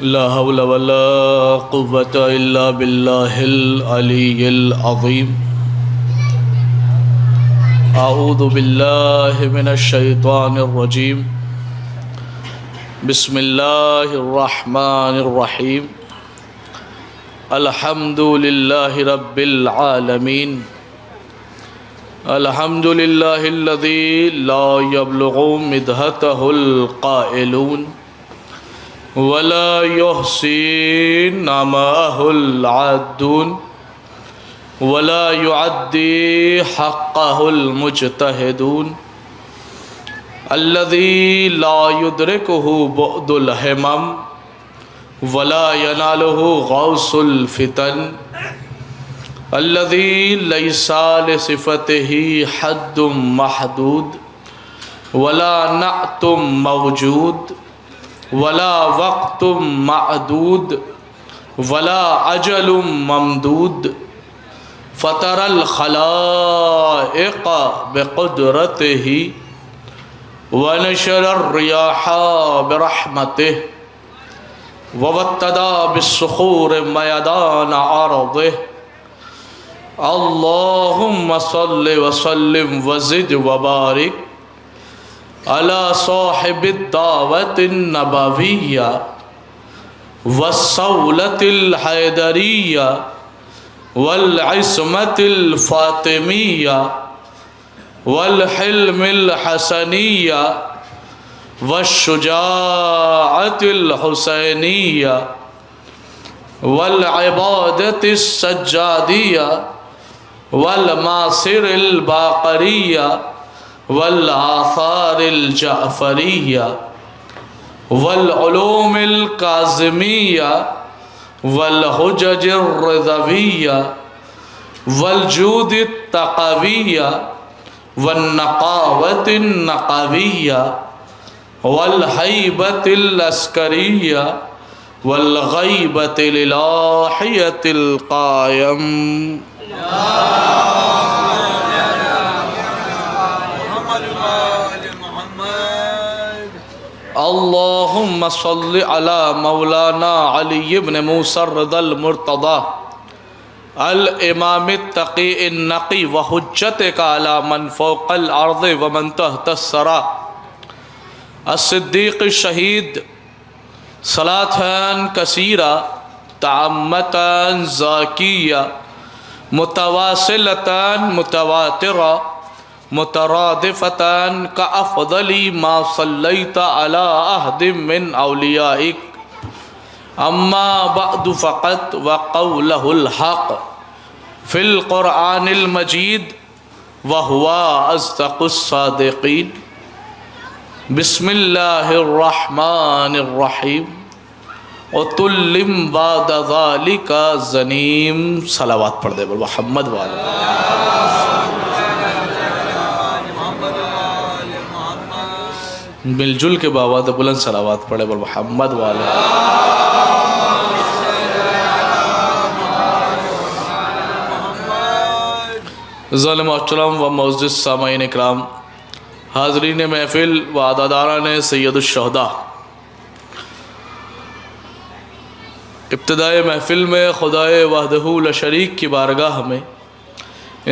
لا حول ولا قوة إلا بالله العلي العظيم. أعوذ بالله من الشيطان الرجيم. بسم الله الرحمن الرحيم. الحمد لله رب العالمين. الحمد لله الذي لا يبلغ مدحته القائلون ولا يحصي نعمه العادون ولا يعدي حقه المجتهدون الذي لا يدركه بعد الهمم ولا يناله غوص الفتن الذي ليس لصفته حد محدود ولا نعت موجود ولا وقت معدود ولا أجل ممدود فطر الخلائق بقدرته ونشر الرياح برحمته وابتدى بالصخور ميدان عرضه. اللهم صل وسلم وزد وبارك على صاحب الدعوة النبوية والصولة الحيدرية والعصمة الفاطمية والحلم الحسنية والشجاعة الحسينية والعبادة السجادية والماصر الباقرية والآثار الجعفرية والعلوم الكاظمية والحجج الرضوية والجود التقوية والنقاوة النقوية والهيبة العسكرية والغيبة الإلهية القائم. اللهم صل على مولانا علي بن موسى الرضا المرتضى الامام التقي النقي وحجتك على من فوق الارض ومن تحت الثرى الصديق الشهيد صلاة كثيرة تعمة زاكية متواصلة متواترة مترادفة كأفضل ما صليت على أحد من أوليائك. أما بعد فقط وقوله الحق في القرآن المجيد وهو أصدق الصادقين. بسم الله الرحمن الرحيم. وَتُلِّمْ بَعْدَ ذَلِكَ زَنِيمٌ. صلوات پڑھ دے بول محمد والا. مل جل کے باواد بلند صلوات پڑھے بول محمد والا. ظالم محترم و معزز سامعین اکرام، حاضرین محفل و عزاداران سید الشہداء، ابتدائے محفل میں خدائے وحدہ لا شریک کی بارگاہ میں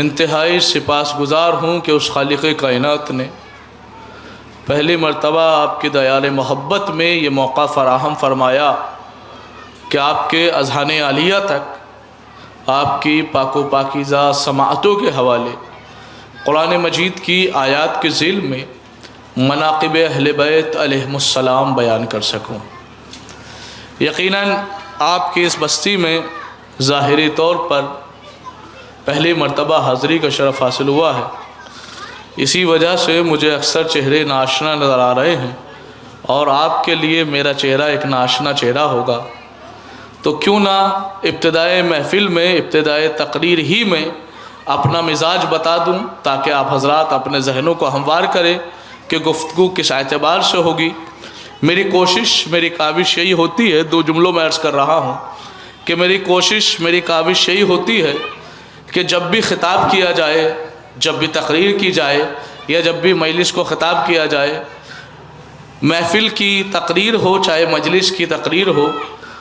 انتہائی سپاسگزار ہوں کہ اس خالق کائنات نے پہلی مرتبہ آپ کی دیار محبت میں یہ موقع فراہم فرمایا کہ آپ کے اذہان عالیہ تک آپ کی پاک و پاکیزہ سماعتوں کے حوالے قرآن مجید کی آیات کے ذیل میں مناقب اہل بیت علیہم السلام بیان کر سکوں. یقیناً آپ کی اس بستی میں ظاہری طور پر پہلی مرتبہ حاضری کا شرف حاصل ہوا ہے. اسی وجہ سے مجھے اکثر چہرے ناشنا نظر آ رہے ہیں اور آپ کے لیے میرا چہرہ ایک ناشنا چہرہ ہوگا. تو کیوں نہ ابتدائے محفل میں ابتدائے تقریر ہی میں اپنا مزاج بتا دوں تاکہ آپ حضرات اپنے ذہنوں کو ہموار کریں کہ گفتگو کس اعتبار سے ہوگی. میری کوشش میری کاوش یہی ہوتی ہے، دو جملوں میں عرض کر رہا ہوں کہ میری کوشش میری کاوش یہی ہوتی ہے کہ جب بھی خطاب کیا جائے، جب بھی تقریر کی جائے یا جب بھی مجلس کو خطاب کیا جائے، محفل کی تقریر ہو چاہے مجلس کی تقریر ہو،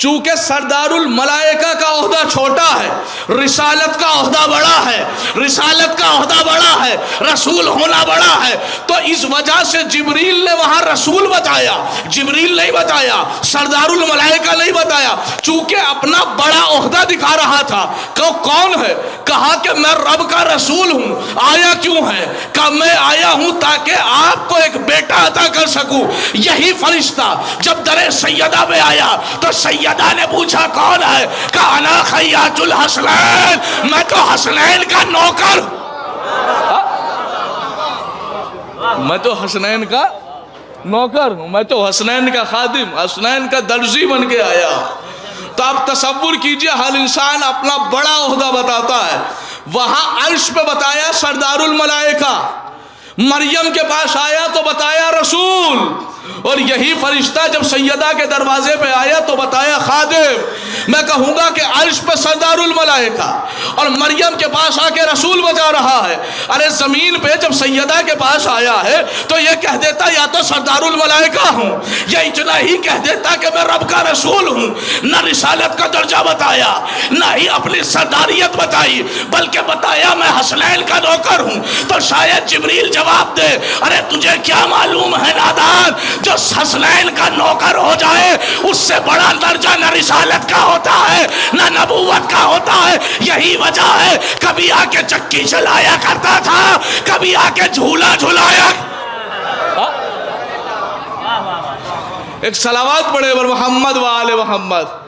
چونکہ سردارul ملائکہ کا عہدہ چھوٹا ہے، رسالت کا عہدہ بڑا ہے، رسالت کا عہدہ بڑا ہے، رسول ہونا بڑا ہے، تو اس وجہ سے جبریل نے وہاں رسول بتایا، جبریل نہیں بتایا، سردارul ملائکہ نہیں بتایا، چونکہ اپنا بڑا عہدہ دکھا رہا تھا کہ کون ہے؟ کہا کہ میں رب کا رسول ہوں۔ آیا کیوں ہے؟ کہ میں آیا ہوں تاکہ آپ کو ایک بیٹا عطا کر سکوں۔ یہی فرشتہ جب در سیدہ میں آیا تو سیدہ نے پوچھا کون ہے؟ کہ انا خیاط الحسنین، میں تو حسنین کا نوکر، میں تو حسنین کا نوکر ہوں، میں تو حسنین کا خادم، حسنین کا درزی بن کے آیا۔ تو آپ تصور کیجئے، ہر انسان اپنا بڑا عہدہ بتاتا ہے۔ وہاں عرش پہ بتایا سردار الملائکہ، مریم کے پاس آیا تو بتایا رسول، اور یہی فرشتہ جب سیدہ کے دروازے پہ آیا تو بتایا خادم۔ میں کہوں گا کہ عرش پہ سردار الملائکہ اور مریم کے پاس آ کے رسول بتا رہا ہے، ارے زمین پہ جب سیدہ کے پاس آیا ہے تو یہ کہہ دیتا یا تو سردار الملائکہ ہوں، یا اتنا ہی کہہ دیتا کہ میں رب کا رسول ہوں۔ نہ رسالت کا درجہ بتایا، نہ ہی اپنی سرداریت بتائی، بلکہ بتایا میں حسنین کا نوکر ہوں۔ تو شاید جبریل جواب دے، ارے تجھے کیا معلوم ہے نادان، جو حسنین کا نوکر ہو جائے اس سے بڑا درجہ نہ رسالت کا ہوتا ہے نہ نبوت کا ہوتا ہے۔ یہی وجہ ہے کبھی آ کے چکی چلایا کرتا تھا، کبھی آ کے جھولا جھلایا۔ ایک صلوات پڑھے بر محمد و آل محمد۔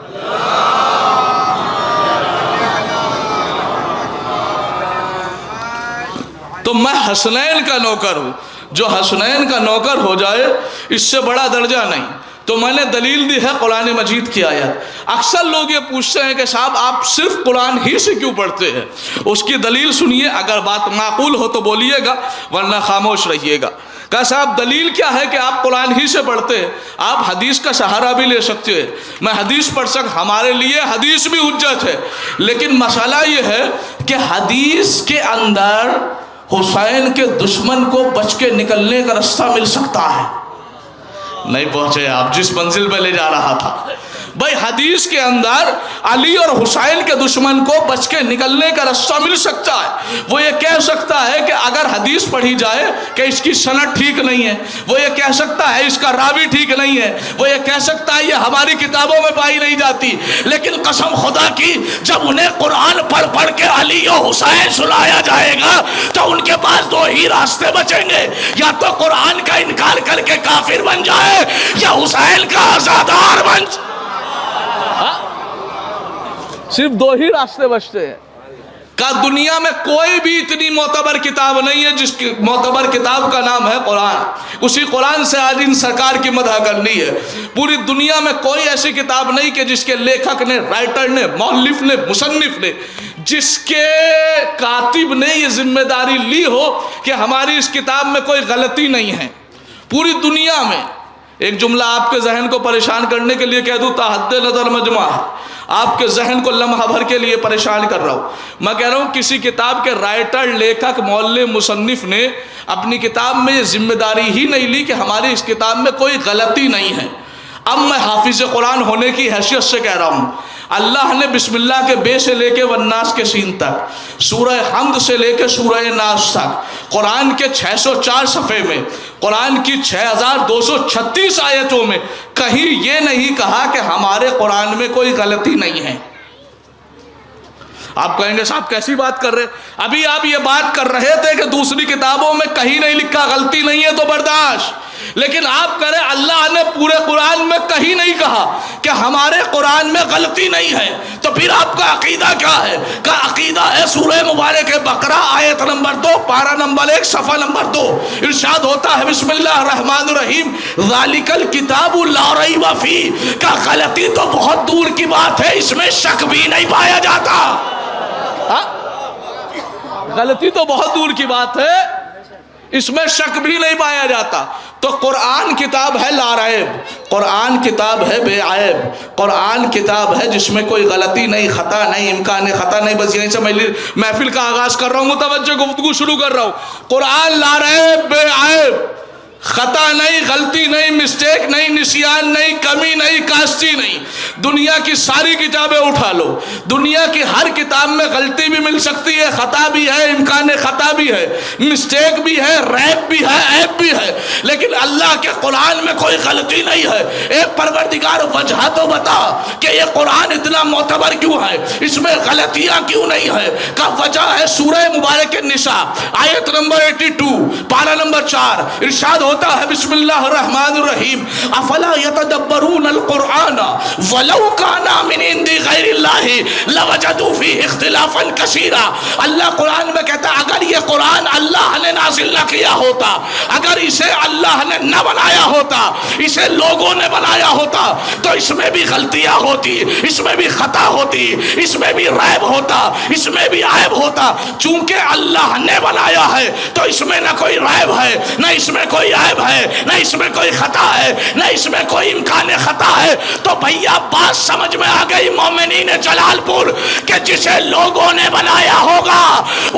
تو میں حسنین کا نوکر ہوں، جو حسنین کا نوکر ہو جائے اس سے بڑا درجہ نہیں۔ تو میں نے دلیل دی ہے قرآن مجید کی آیت۔ اکثر لوگ یہ پوچھتے ہیں کہ صاحب آپ صرف قرآن ہی سے کیوں پڑھتے ہیں؟ اس کی دلیل سنیے، اگر بات معقول ہو تو بولیے گا ورنہ خاموش رہیے گا۔ کہا صاحب دلیل کیا ہے کہ آپ قرآن ہی سے پڑھتے ہیں؟ آپ حدیث کا سہارا بھی لے سکتے ہیں، میں حدیث پڑھ سکتا، ہمارے لیے حدیث بھی حجت ہے، لیکن مسئلہ یہ ہے کہ حدیث کے اندر حسین کے دشمن کو بچ کے نکلنے کا راستہ مل سکتا ہے؟ نہیں پہنچے آپ جس منزل پہ لے جا رہا تھا۔ بھائی حدیث کے اندر علی اور حسین کے دشمن کو بچ کے نکلنے کا راستہ مل سکتا ہے۔ وہ یہ کہہ سکتا ہے کہ اگر حدیث پڑھی جائے کہ اس کی سند ٹھیک نہیں ہے، وہ یہ کہہ سکتا ہے اس کا راوی ٹھیک نہیں ہے، وہ یہ کہہ سکتا ہے یہ ہماری کتابوں میں پائی نہیں جاتی، لیکن قسم خدا کی جب انہیں قرآن پڑھ پڑھ کے علی و حسین سنایا جائے گا تو ان کے پاس دو ہی راستے بچیں گے، یا تو قرآن کا انکار کر کے کافر بن جائے یا حسین کا عزادار بن جائے۔ صرف دو ہی راستے بچتے ہیں۔ کہ دنیا میں کوئی بھی اتنی معتبر کتاب نہیں ہے جس کی معتبر کتاب کا نام ہے قرآن، اسی قرآن سے آج ان سرکار کی مدح کرنی ہے۔ پوری دنیا میں کوئی ایسی کتاب نہیں کہ جس کے لیکھک نے، رائٹر نے، مؤلف نے، مصنف نے، جس کے کاتب نے یہ ذمہ داری لی ہو کہ ہماری اس کتاب میں کوئی غلطی نہیں ہے۔ پوری دنیا میں ایک جملہ آپ کے ذہن کو پریشان کرنے کے لیے کہہ دوں، تا حد نظر مجمع، آپ کے ذہن کو لمحہ بھر کے لیے پریشان کر رہا ہوں۔ میں کہہ رہا ہوں کسی کتاب کے رائٹر، لیکھک، مؤلف، مصنف نے اپنی کتاب میں یہ ذمہ داری ہی نہیں لی کہ ہماری اس کتاب میں کوئی غلطی نہیں ہے۔ اب میں حافظ قرآن ہونے کی حیثیت سے کہہ رہا ہوں، اللہ نے بسم اللہ کے بے سے لے کے والناس کے سین تک، سورہ حمد سے لے کے سورہ ناس تک، قرآن کے 604 صفحے میں، قرآن کی 6236 آیتوں میں کہیں یہ نہیں کہا کہ ہمارے قرآن میں کوئی غلطی نہیں ہے۔ آپ کہیں گے صاحب کیسی بات کر رہے؟ ابھی آپ یہ بات کر رہے تھے کہ دوسری کتابوں میں کہیں نہیں لکھا غلطی نہیں ہے تو برداشت، لیکن آپ کہہ رہے اللہ نے پورے قرآن میں کہیں نہیں کہا کہ ہمارے قرآن میں غلطی نہیں ہے، تو پھر آپ کا عقیدہ کیا ہے؟ کہ عقیدہ ہے سورہ مبارک بقرہ آیت نمبر 2 پارہ نمبر 1 صفحہ نمبر 2، ارشاد ہوتا ہے بسم اللہ الرحمن الرحیم ذالک الکتاب لا ریب فیہ، کہ غلطی تو بہت دور کی بات ہے، اس میں شک بھی نہیں پایا جاتا۔ غلطی تو بہت دور کی بات ہے، اس میں شک بھی نہیں پایا جاتا۔ تو قرآن کتاب ہے لا ریب، قرآن کتاب ہے بے عیب، قرآن کتاب ہے جس میں کوئی غلطی نہیں، خطا نہیں، امکان خطا نہیں۔ بس یہیں سے میں محفل کا آغاز کر رہا ہوں، متوجہ گفتگو شروع کر رہا ہوں۔ قرآن لا ریب بے عیب، خطا نہیں، غلطی نہیں، مسٹیک نہیں، نسیان نہیں، کمی نہیں، کاستی نہیں۔ دنیا کی ساری کتابیں اٹھا لو، دنیا کی ہر کتاب میں غلطی بھی مل سکتی ہے، خطا بھی ہے، امکان خطا بھی ہے، مسٹیک بھی ہے، ریپ بھی ہے، عیب بھی ہے، لیکن اللہ کے قرآن میں کوئی غلطی نہیں ہے۔ اے پروردگار وجہ تو بتا کہ یہ قرآن اتنا معتبر کیوں ہے، اس میں غلطیاں کیوں نہیں ہے؟ کا وجہ ہے سورہ مبارک النساء آیت نمبر 82 پارہ نمبر 4، ارشاد ہوتا ہے بسم اللہ الرحمن الرحیم افلا یتدبرون القرآن ولو کان من عند غیر اللہ لوجدوا فیہ اختلافا کثیرا۔ اللہ قرآن میں کہتا ہے اگر یہ قرآن اللہ نے نازل نہ کیا ہوتا، اگر اسے اللہ نے نہ بنایا ہوتا، اسے لوگوں نے بنایا ہوتا تو اس میں بھی غلطیاں ہوتی، اس میں بھی خطا ہوتی، اس میں بھی ریب ہوتا، اس میں بھی عیب ہوتا۔ چونکہ اللہ نے بنایا ہے تو اس میں نہ کوئی ریب ہے، نہ اس میں کوئی عیب ہے، نہ اس میں کوئی خطا ہے، نہ اس میں کوئی امکان خطا ہے۔ تو بھیا بات سمجھ میں آ گئی مومنین جلال پور کہ جسے لوگوں نے بنایا ہوگا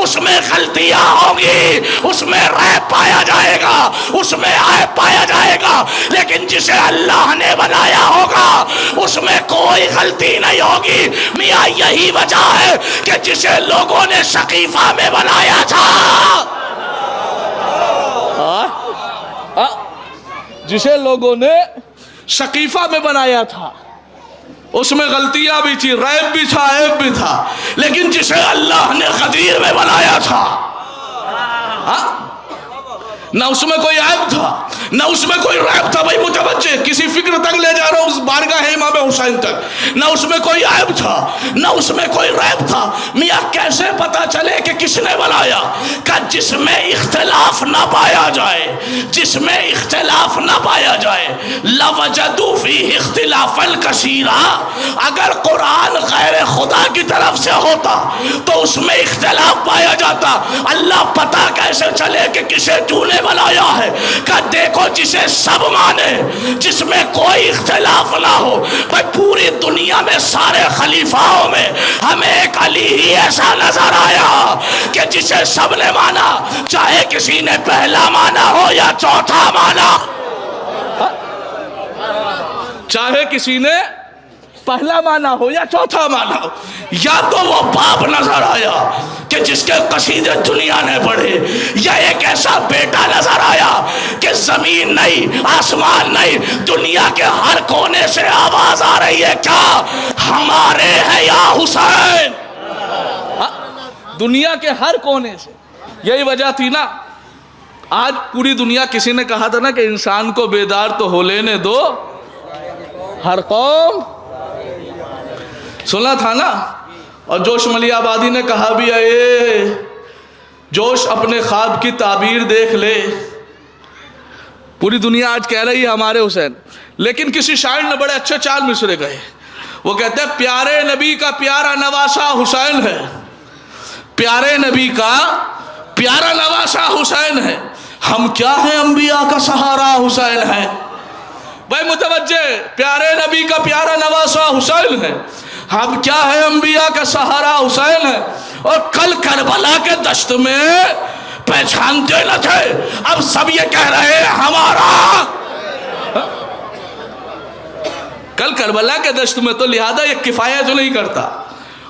اس میں غلطیاں ہوں گی، اس میں ریب پایا جائے گا، اس میں عیب پایا جائے گا، لیکن جسے اللہ نے بنایا ہوگا اس میں کوئی غلطی نہیں ہوگی۔ میاں یہی وجہ ہے کہ جسے لوگوں نے سقیفہ میں بنایا تھا، جسے لوگوں نے سقیفہ میں بنایا تھا اس میں غلطیاں بھی تھی، ریب بھی تھا، عیب بھی تھا، لیکن جسے اللہ نے غدیر میں بنایا تھا نہ اس میں کوئی عیب تھا، نہ اس میں کوئی ریب تھا۔ بھائی متوجہ، کسی فکر تک لے جا رہا ہوں اس بارگاہ امام حسین تک، نہ اس میں کوئی عیب تھا، نہ اس میں کوئی ریب تھا۔ میاں کیسے پتا چلے کہ کس نے بنایا؟ کہ جس میں اختلاف نہ پایا جائے، جس میں اختلاف نہ پایا جائے لَوَجَدُوا فِيهِ اخْتِلَافًا كَثِيرًا۔ اگر قرآن غیر خدا کی طرف سے ہوتا تو اس میں اختلاف پایا جاتا۔ اللہ پتا کیسے چلے کہ کسے تو نے بنایا ہے؟ کہ دیکھو جسے سب مانے، جس میں کوئی اختلاف نہ ہو۔ بھائی پوری دنیا میں سارے خلیفاؤں میں ہمیں ایک علی ہی ایسا نظر آیا کہ جسے سب نے مانا، چاہے کسی نے پہلا مانا ہو یا چوتھا مانا، چاہے کسی نے پہلا مانا ہو یا چوتھا مانا ہو۔ یا تو وہ باپ نظر آیا کہ جس کے قصیدے دنیا نے پڑھے، یا ایک ایسا بیٹا نظر آیا کہ زمین نہیں، آسمان نہیں، دنیا کے ہر کونے سے آواز آ رہی ہے کیا؟ ہمارے ہیں یا حسین۔ دنیا کے ہر کونے سے یہی وجہ تھی نا۔ آج پوری دنیا، کسی نے کہا تھا نا کہ انسان کو بیدار تو ہو لینے دو، ہر قوم، سنا تھا نا۔ اور جوش ملی آبادی نے کہا بھی ہے جوش اپنے خواب کی تعبیر دیکھ لے۔ پوری دنیا آج کہہ رہی ہے ہمارے حسین، لیکن کسی شاعر نے بڑے اچھے چال مصرے کہے۔ وہ کہتے ہیں پیارے نبی کا پیارا نواسہ حسین ہے، پیارے نبی کا پیارا نواسہ حسین ہے، ہم کیا ہیں انبیاء کا سہارا حسین ہے۔ بھائی متوجہ، پیارے نبی کا پیارا نواسہ حسین ہے، ہم کیا ہے انبیاء کا سہارا حسین ہے۔ اور کل کربلا کے دشت میں پہچانتے نہ تھے، اب سب یہ کہہ رہے ہیں ہمارا۔ کل کربلا کے دشت میں تو لہذا یہ کفایت نہیں کرتا۔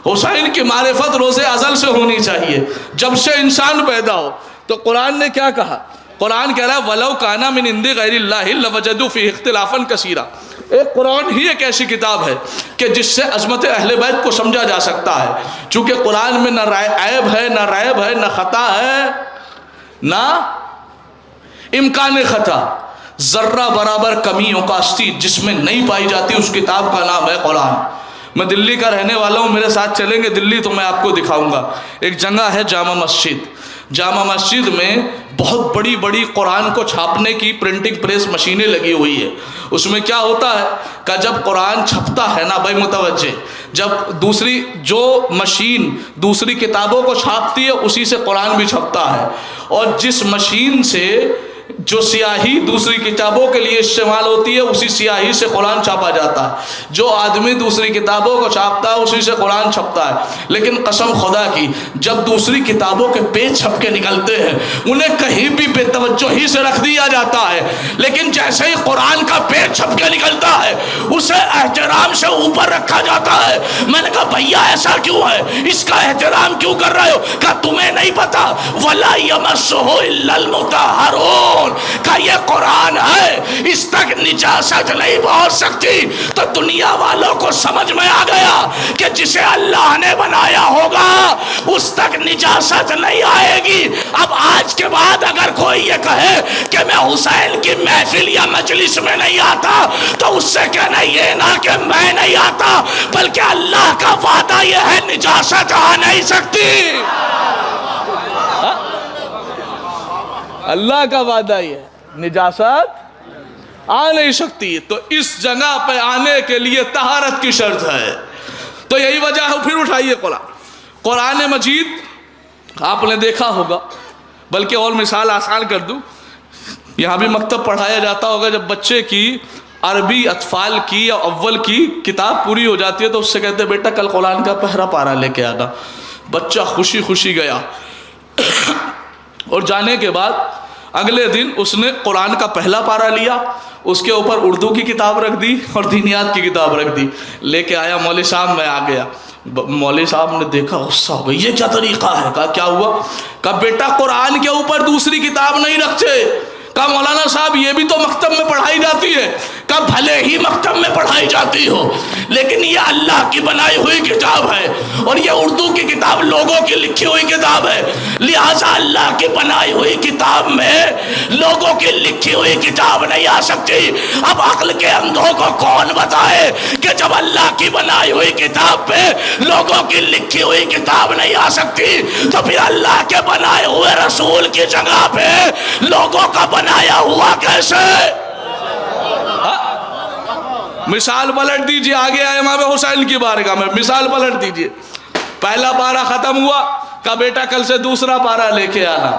حسین کی معرفت روز ازل سے ہونی چاہیے، جب سے انسان پیدا ہو۔ تو قرآن نے کیا کہا؟ قرآن کہہ رہا ہے وَلَوْ كَانَ مِنْ عِنْدِ غَيْرِ اللَّهِ لَوَجَدُوا فِيهِ اخْتِلَافًا كَثِيرًا۔ ایک قرآن ہی ایک ایسی کتاب ہے کہ جس سے عظمت اہل بیت کو سمجھا جا سکتا ہے، چونکہ قرآن میں نہ عیب ہے، نہ ریب ہے، نہ خطا ہے، نہ امکان خطا، ذرہ برابر کمی و کاستی جس میں نہیں پائی جاتی، اس کتاب کا نام ہے قرآن۔ میں دلی کا رہنے والا ہوں، میرے ساتھ چلیں گے دلی تو میں آپ کو دکھاؤں گا۔ ایک جگہ ہے جامع مسجد، جامع مسجد میں بہت بڑی بڑی قرآن کو چھاپنے کی پرنٹنگ پریس مشینیں لگی ہوئی ہے۔ اس میں کیا ہوتا ہے کہ جب قرآن چھپتا ہے نا بھائی متوجہ، جب دوسری جو مشین دوسری کتابوں کو چھاپتی ہے اسی سے قرآن بھی چھپتا ہے، اور جس مشین سے جو سیاہی دوسری کتابوں کے لیے استعمال ہوتی ہے اسی سیاہی سے قرآن چھاپا جاتا ہے. جو آدمی دوسری کتابوں کو چھاپتا ہے اسی سے قرآن چھپتا ہے. لیکن قسم خدا کی جب دوسری کتابوں کے پیج چھپ کے نکلتے ہیں انہیں کہیں بھی بے توجہی سے رکھ دیا جاتا ہے، لیکن جیسے ہی قرآن کا پیج چھپ کے نکلتا ہے اسے احترام سے اوپر رکھا جاتا ہے. میں نے کہا بھیا ایسا کیوں ہے، اس کا احترام کیوں کر رہے ہو؟ کہا تمہیں نہیں پتا وَلَا يَمَسُّهُ إِلَّا الْمُطَهَّرُونَ کہ یہ قرآن ہے اس تک نجاست نہیں پہنچ سکتی. تو دنیا والوں کو سمجھ میں آ گیا کہ جسے اللہ نے بنایا ہوگا اس تک نجاست نہیں آئے گی. اب آج کے بعد اگر کوئی یہ کہے کہ میں حسین کی محفل یا مجلس میں نہیں آتا تو اس سے کہنا یہ نہ کہ میں نہیں آتا بلکہ اللہ کا وعدہ یہ ہے نجاست آ نہیں سکتی. اللہ کا وعدہ یہ ہے نجاست آ نہیں سکتی. تو اس جگہ پہ آنے کے لیے طہارت کی شرط ہے. تو یہی وجہ ہے. پھر اٹھائیے قرآن مجید آپ نے دیکھا ہوگا، بلکہ اور مثال آسان کر دوں، یہاں بھی مکتب پڑھایا جاتا ہوگا جب بچے کی عربی اطفال کی یا اول کی کتاب پوری ہو جاتی ہے تو اس سے کہتے ہیں بیٹا کل قرآن کا پہلا پارہ لے کے آنا. بچہ خوشی خوشی گیا اور جانے کے بعد اگلے دن اس نے قرآن کا پہلا پارہ لیا، اس کے اوپر اردو کی کتاب رکھ دی اور دینیات کی کتاب رکھ دی. لے کے آیا مولوی صاحب، میں آ گیا. مولوی صاحب نے دیکھا غصہ ہو گئی، یہ کیا طریقہ ہے؟ کہا کیا ہوا؟ کہا بیٹا قرآن کے اوپر دوسری کتاب نہیں رکھتے. کہا مولانا صاحب یہ بھی تو مکتب میں پڑھائی جاتی ہے. کہا بھلے ہی مکتب میں پڑھائی جاتی ہو لیکن یہ اللہ کی بنائی ہوئی کتاب ہے اور یہ اردو کی کتاب لوگوں کی لکھی ہوئی کتاب ہے، لہٰذا اللہ کی بنائی ہوئی کتاب میں لوگوں کی لکھی ہوئی کتاب نہیں آ سکتی. اب عقل کے اندھوں کو کون بتائے کہ جب اللہ کی بنائی ہوئی کتاب پہ لوگوں کی لکھی ہوئی کتاب نہیں آ سکتی تو پھر اللہ کے بنائے ہوئے رسول کی جگہ پہ لوگوں کا بنایا ہوا کیسے؟ مثال پلٹ دیجئے. آگے آئے امام حسین کی بارگاہ میں، مثال پلٹ دیجئے. پہلا پارہ ختم ہوا، کہا بیٹا کل سے دوسرا پارہ لے کے آنا.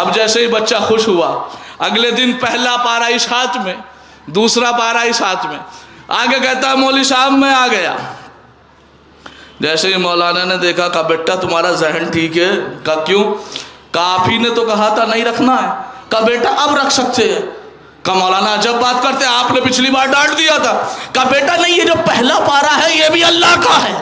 اب جیسے ہی بچہ خوش ہوا اگلے دن پہلا پارہ اس ہاتھ میں دوسرا پارہ اس ہاتھ میں. آگے کہتا ہے مولوی صاحب میں آ گیا. جیسے ہی مولانا نے دیکھا کہا بیٹا تمہارا ذہن ٹھیک ہے؟ کہا کیوں؟ کہا آپ ہی نے تو کہا تھا نہیں رکھنا ہے. کہا بیٹا اب رکھ سکتے ہیں. کہا مولانا جب بات کرتے آپ نے پچھلی بار ڈانٹ دیا تھا. کہا بیٹا نہیں، یہ جو پہلا پارہ ہے یہ بھی اللہ کا ہے.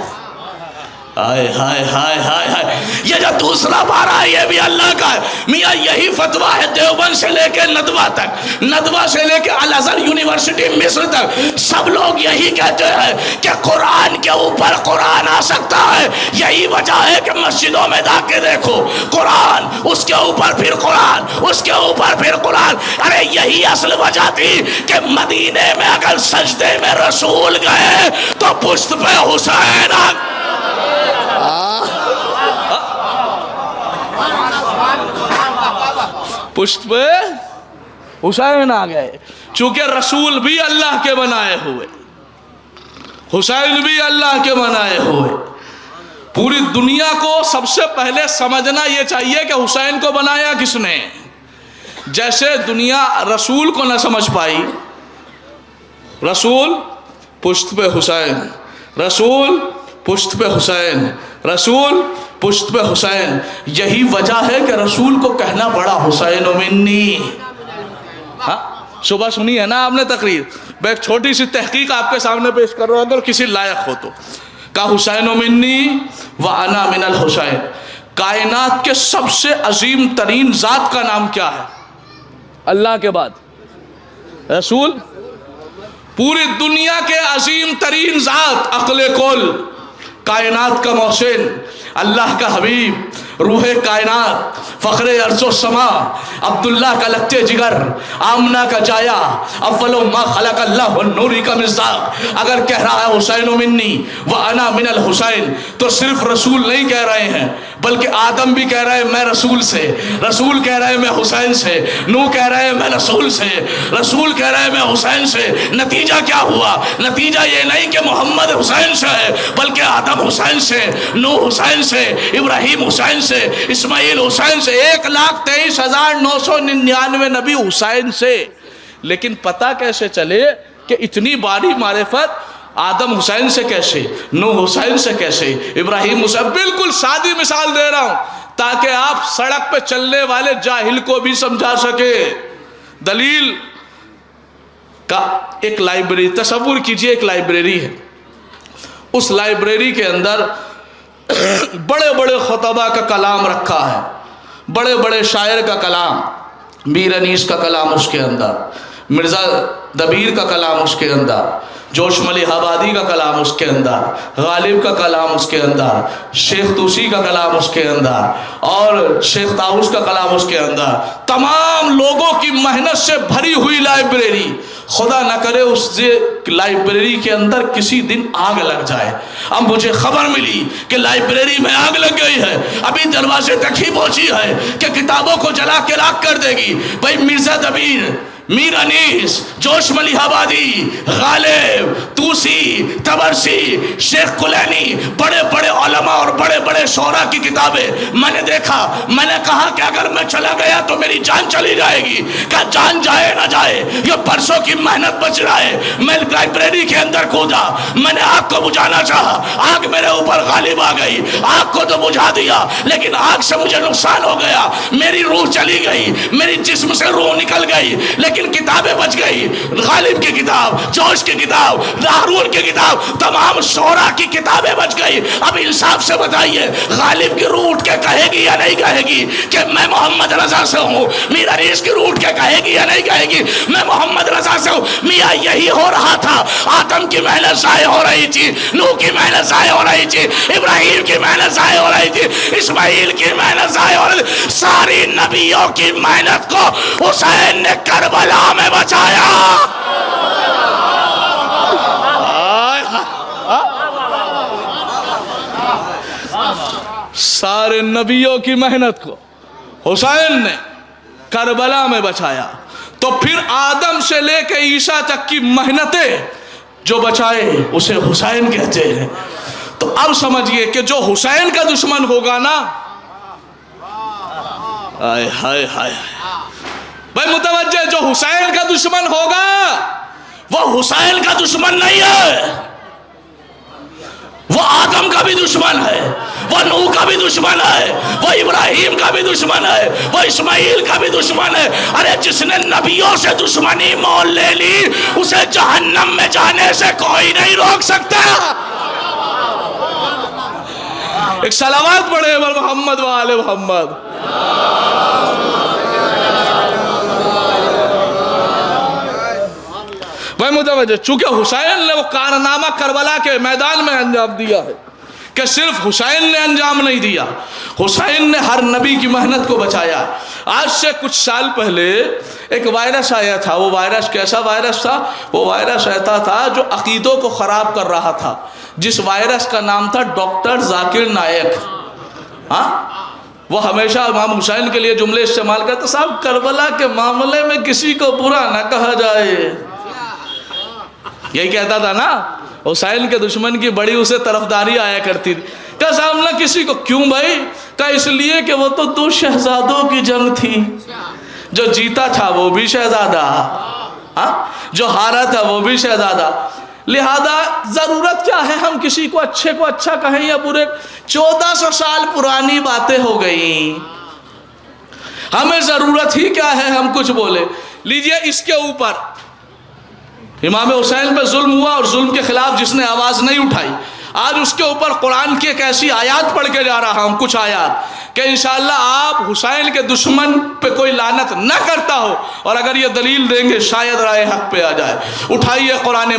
ہائے ہائے ہائے ہائے ہائے، یہ جو دوسرا پارہ ہے یہ بھی اللہ کا ہے. میاں یہی فتویٰ ہے دیوبند سے لے کے ندوہ تک، ندوہ سے لے کے الازہر یونیورسٹی مصر تک، سب لوگ یہی کہتے ہیں کہ قرآن کے اوپر قرآن آ سکتا ہے. یہی وجہ ہے کہ مسجدوں میں جا کے دیکھو قرآن، اس کے اوپر پھر قرآن، اس کے اوپر پھر قرآن. ارے یہی اصل وجہ تھی کہ مدینے میں اگر سجدے میں رسول گئے تو پشت پہ حسین پشت پہ حسین آ گئے. چونکہ رسول بھی اللہ کے بنائے ہوئے، حسین بھی اللہ کے بنائے ہوئے. پوری دنیا کو سب سے پہلے سمجھنا یہ چاہیے کہ حسین کو بنایا کس نے. جیسے دنیا رسول کو نہ سمجھ پائی، رسول پشت پہ حسین، رسول پشت پہ حسین، رسول پشت پہ حسین. یہی وجہ ہے کہ رسول کو کہنا پڑا حسین منی. ہاں صبح سنی ہے نا آپ نے تقریر، میں ایک چھوٹی سی تحقیق آپ کے سامنے پیش کر رہا ہوں اگر کسی لائق ہو تو. کہا حسین منی وانا من الحسین. کائنات کے سب سے عظیم ترین ذات کا نام کیا ہے اللہ کے بعد؟ رسول. پوری دنیا کے عظیم ترین ذات، عقل کل، کائنات کا محسن، اللہ کا حبیب، روح کائنات، فخر عرش و سما، عبداللہ کا لگتے جگر، آمنہ کا جایا، اول ما خلق اللہ النوری کا مصداق. اگر کہہ رہا ہے حسین منی وانا من الحسین تو صرف رسول نہیں کہہ رہے ہیں، بلکہ آدم بھی کہہ رہا ہے میں رسول سے، رسول کہہ رہا ہے میں حسین سے، نوح کہہ رہا ہے میں رسول سے، رسول کہہ رہا ہے میں حسین سے۔ نتیجہ کیا ہوا؟ نتیجہ یہ نہیں کہ محمد حسین سے ہے، بلکہ آدم حسین سے، نوح حسین سے، ابراہیم حسین سے، اسماعیل حسین سے، 1,23,999 نبی حسین سے۔ لیکن پتہ کیسے چلے کہ اتنی باری معرفت آدم حسین سے کیسے، نوح حسین سے کیسے، ابراہیم حسین؟ بالکل سادی مثال دے رہا ہوں تاکہ آپ سڑک پہ چلنے والے جاہل کو بھی سمجھا سکے۔ دلیل کا ایک لائبریری، تصور کیجئے ایک لائبریری ہے، اس لائبریری کے اندر بڑے بڑے خطبہ کا کلام رکھا ہے، بڑے بڑے شاعر کا کلام، میر انیس کا کلام اس کے اندر، مرزا دبیر کا کلام اس کے اندر، جوش ملی آبادی کا کلام اس کے اندر، غالب کا کلام اس کے اندر، شیخ توسی کا کلام اس کے اندر، اور شیخ طاؤس کا کلام اس کے اندر، تمام لوگوں کی محنت سے بھری ہوئی لائبریری۔ خدا نہ کرے اس لائبریری کے اندر کسی دن آگ لگ جائے۔ اب مجھے خبر ملی کہ لائبریری میں آگ لگ گئی ہے، ابھی دروازے تک ہی پہنچی ہے کہ کتابوں کو جلا کے راکھ کر دے گی۔ بھائی مرزا دبیر، میر انیس، جوش ملی آبادی، غالب، توسی، تبرسی، شیخ کلینی، بڑے بڑے علماء اور بڑے بڑے شعراء کی کتابیں میں نے دیکھا۔ میں نے کہا کہ اگر میں چلا گیا تو میری جان چلی جائے گی۔ کہ جان جائے نہ جائے، یہ برسوں کی محنت بچ رہا ہے۔ میں لائبریری کے اندر کھودا، میں نے آگ کو بجھانا چاہا، آگ میرے اوپر غالب آ گئی، آگ کو تو بجھا دیا لیکن آگ سے مجھے نقصان ہو گیا، میری روح چلی گئی، میری جسم سے روح نکل گئی، لیکن کتابیں بچ گئی۔ غالب کی کتاب، جوش کی کتاب، دارون کی کتاب، تمام شعراء کی کتابیں بچ گئی۔ اب انصاف سے بتائیے غالب کی روح اٹھ کے کہے گی یا نہیں کہے گی کہ میں محمد رضا سے ہوں؟ میر انیس کی روح اٹھ کے کہے گی یا نہیں کہے گی میں محمد رضا سے ہوں؟ میاں یہی ہو رہا تھا، آدم کی محنت ضائع ہو رہی تھی، نوح کی محنت ضائع ہو رہی تھی، ابراہیم کی محنت ضائع ہو رہی تھی، اسماعیل کی محنت ضائع ہو رہی تھی، ساری نبیوں کی محنت کو حسین نے کربلا میں بچایا۔ سارے نبیوں کی محنت کو حسین نے کربلا میں بچایا۔ تو پھر آدم سے لے کے عیسیٰ تک کی محنتیں جو بچائے اسے حسین کہتے ہیں۔ تو اب سمجھئے کہ جو حسین کا دشمن ہوگا نا، ہائے ہائے ہائے، بھائی متوجہ، جو حسین کا دشمن ہوگا وہ حسین کا دشمن نہیں ہے، وہ آدم کا بھی دشمن ہے، وہ نوح کا بھی دشمن ہے، وہ ابراہیم کا بھی دشمن ہے، وہ اسماعیل کا بھی دشمن ہے۔ ارے جس نے نبیوں سے دشمنی مول لے لی اسے جہنم میں جانے سے کوئی نہیں روک سکتا۔ ایک صلوات پڑھے محمد و آل محمد۔ بھائی متوجہ، چونکہ حسین نے وہ کارنامہ کربلا کے میدان میں انجام دیا ہے کہ صرف حسین نے انجام نہیں دیا، حسین نے ہر نبی کی محنت کو بچایا۔ آج سے کچھ سال پہلے ایک وائرس آیا تھا، وہ وائرس کیسا وائرس تھا؟ وہ وائرس ایسا تھا جو عقیدوں کو خراب کر رہا تھا، جس وائرس کا نام تھا ڈاکٹر ذاکر نائک۔ ہاں، وہ ہمیشہ امام حسین کے لیے جملے استعمال کرتا، صاحب کربلا کے معاملے میں کسی کو برا نہ کہا جائے، یہی کہتا تھا نا۔ حسین کے دشمن کی بڑی اسے طرفداری آیا کرتی تھی، کہ صاحب نہ کسی کو، کیوں بھائی؟ کہ اس لیے کہ وہ تو 2 شہزادوں کی جنگ تھی، جو جیتا تھا وہ بھی شہزادہ، جو ہارا تھا وہ بھی شہزادہ، لہذا ضرورت کیا ہے ہم کسی کو اچھا کہیں یا برے؟ 1400 سال پرانی باتیں ہو گئیں، ہمیں ضرورت ہی کیا ہے ہم کچھ بولے؟ لیجئے اس کے اوپر امام حسین پہ ظلم ہوا اور ظلم کے خلاف جس نے آواز نہیں اٹھائی، آج اس کے اوپر قرآن کی ایک ایسی آیات پڑھ کے جا رہا ہوں، کچھ آیات، کہ انشاءاللہ آپ حسین کے دشمن پہ کوئی لعنت نہ کرتا ہو، اور اگر یہ دلیل دیں گے شاید رائے حق پہ آ جائے۔ اٹھائیے قرآن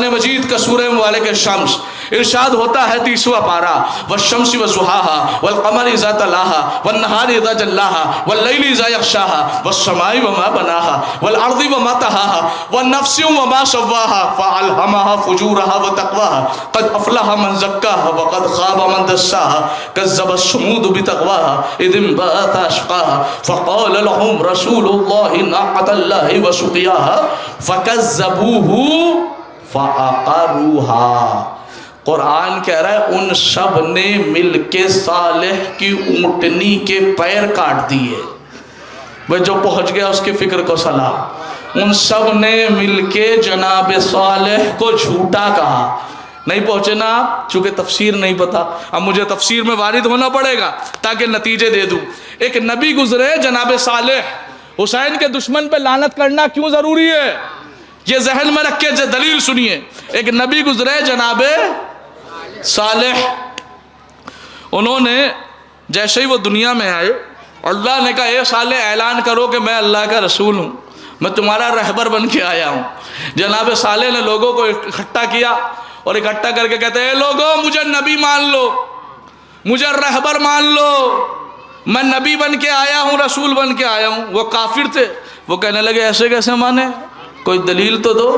مجید کا سورہ مبارک شمس ارشاد ہوتا ہے 30واں پارہ، والشمس وضحاها والقمر اذا تلاها والنهار اذا جلاها والليل اذا يغشاها والسماء وما بناها والارض وما طحاها والنفس وما سواها فالهمها فجورها وتقواها قد افلح من زكاها وقد خاب من دساها كذب الثمود بتقواها اذ انبعث اشقاها فقال لهم رسول الله ناقة الله وسقياها فكذبوه فعقروها۔ قرآن کہہ رہا ہے ان سب نے مل کے صالح کی اونٹنی کے پیر کاٹ دیے۔ وہ جو پہنچ گیا اس کی فکر کو سلام۔ ان سب نے مل کے جناب صالح کو جھوٹا کہا۔ نہیں پہنچے نا آپ، چونکہ تفسیر نہیں پتا، اب مجھے تفسیر میں وارد ہونا پڑے گا تاکہ نتیجے دے دوں۔ ایک نبی گزرے جناب صالح، حسین کے دشمن پہ لعنت کرنا کیوں ضروری ہے یہ ذہن میں رکھ کے دلیل سنیے۔ ایک نبی گزرے جناب صالح، انہوں نے جیسے ہی وہ دنیا میں آئے، اللہ نے کہا اے صالح اعلان کرو کہ میں اللہ کا رسول ہوں، میں تمہارا رہبر بن کے آیا ہوں۔ جناب صالح نے لوگوں کو اکٹھا کیا اور اکٹھا کر کے کہتے ہیں اے لوگوں مجھے نبی مان لو، مجھے رہبر مان لو، میں نبی بن کے آیا ہوں، رسول بن کے آیا ہوں۔ وہ کافر تھے، وہ کہنے لگے ایسے کیسے مانے، کوئی دلیل تو دو،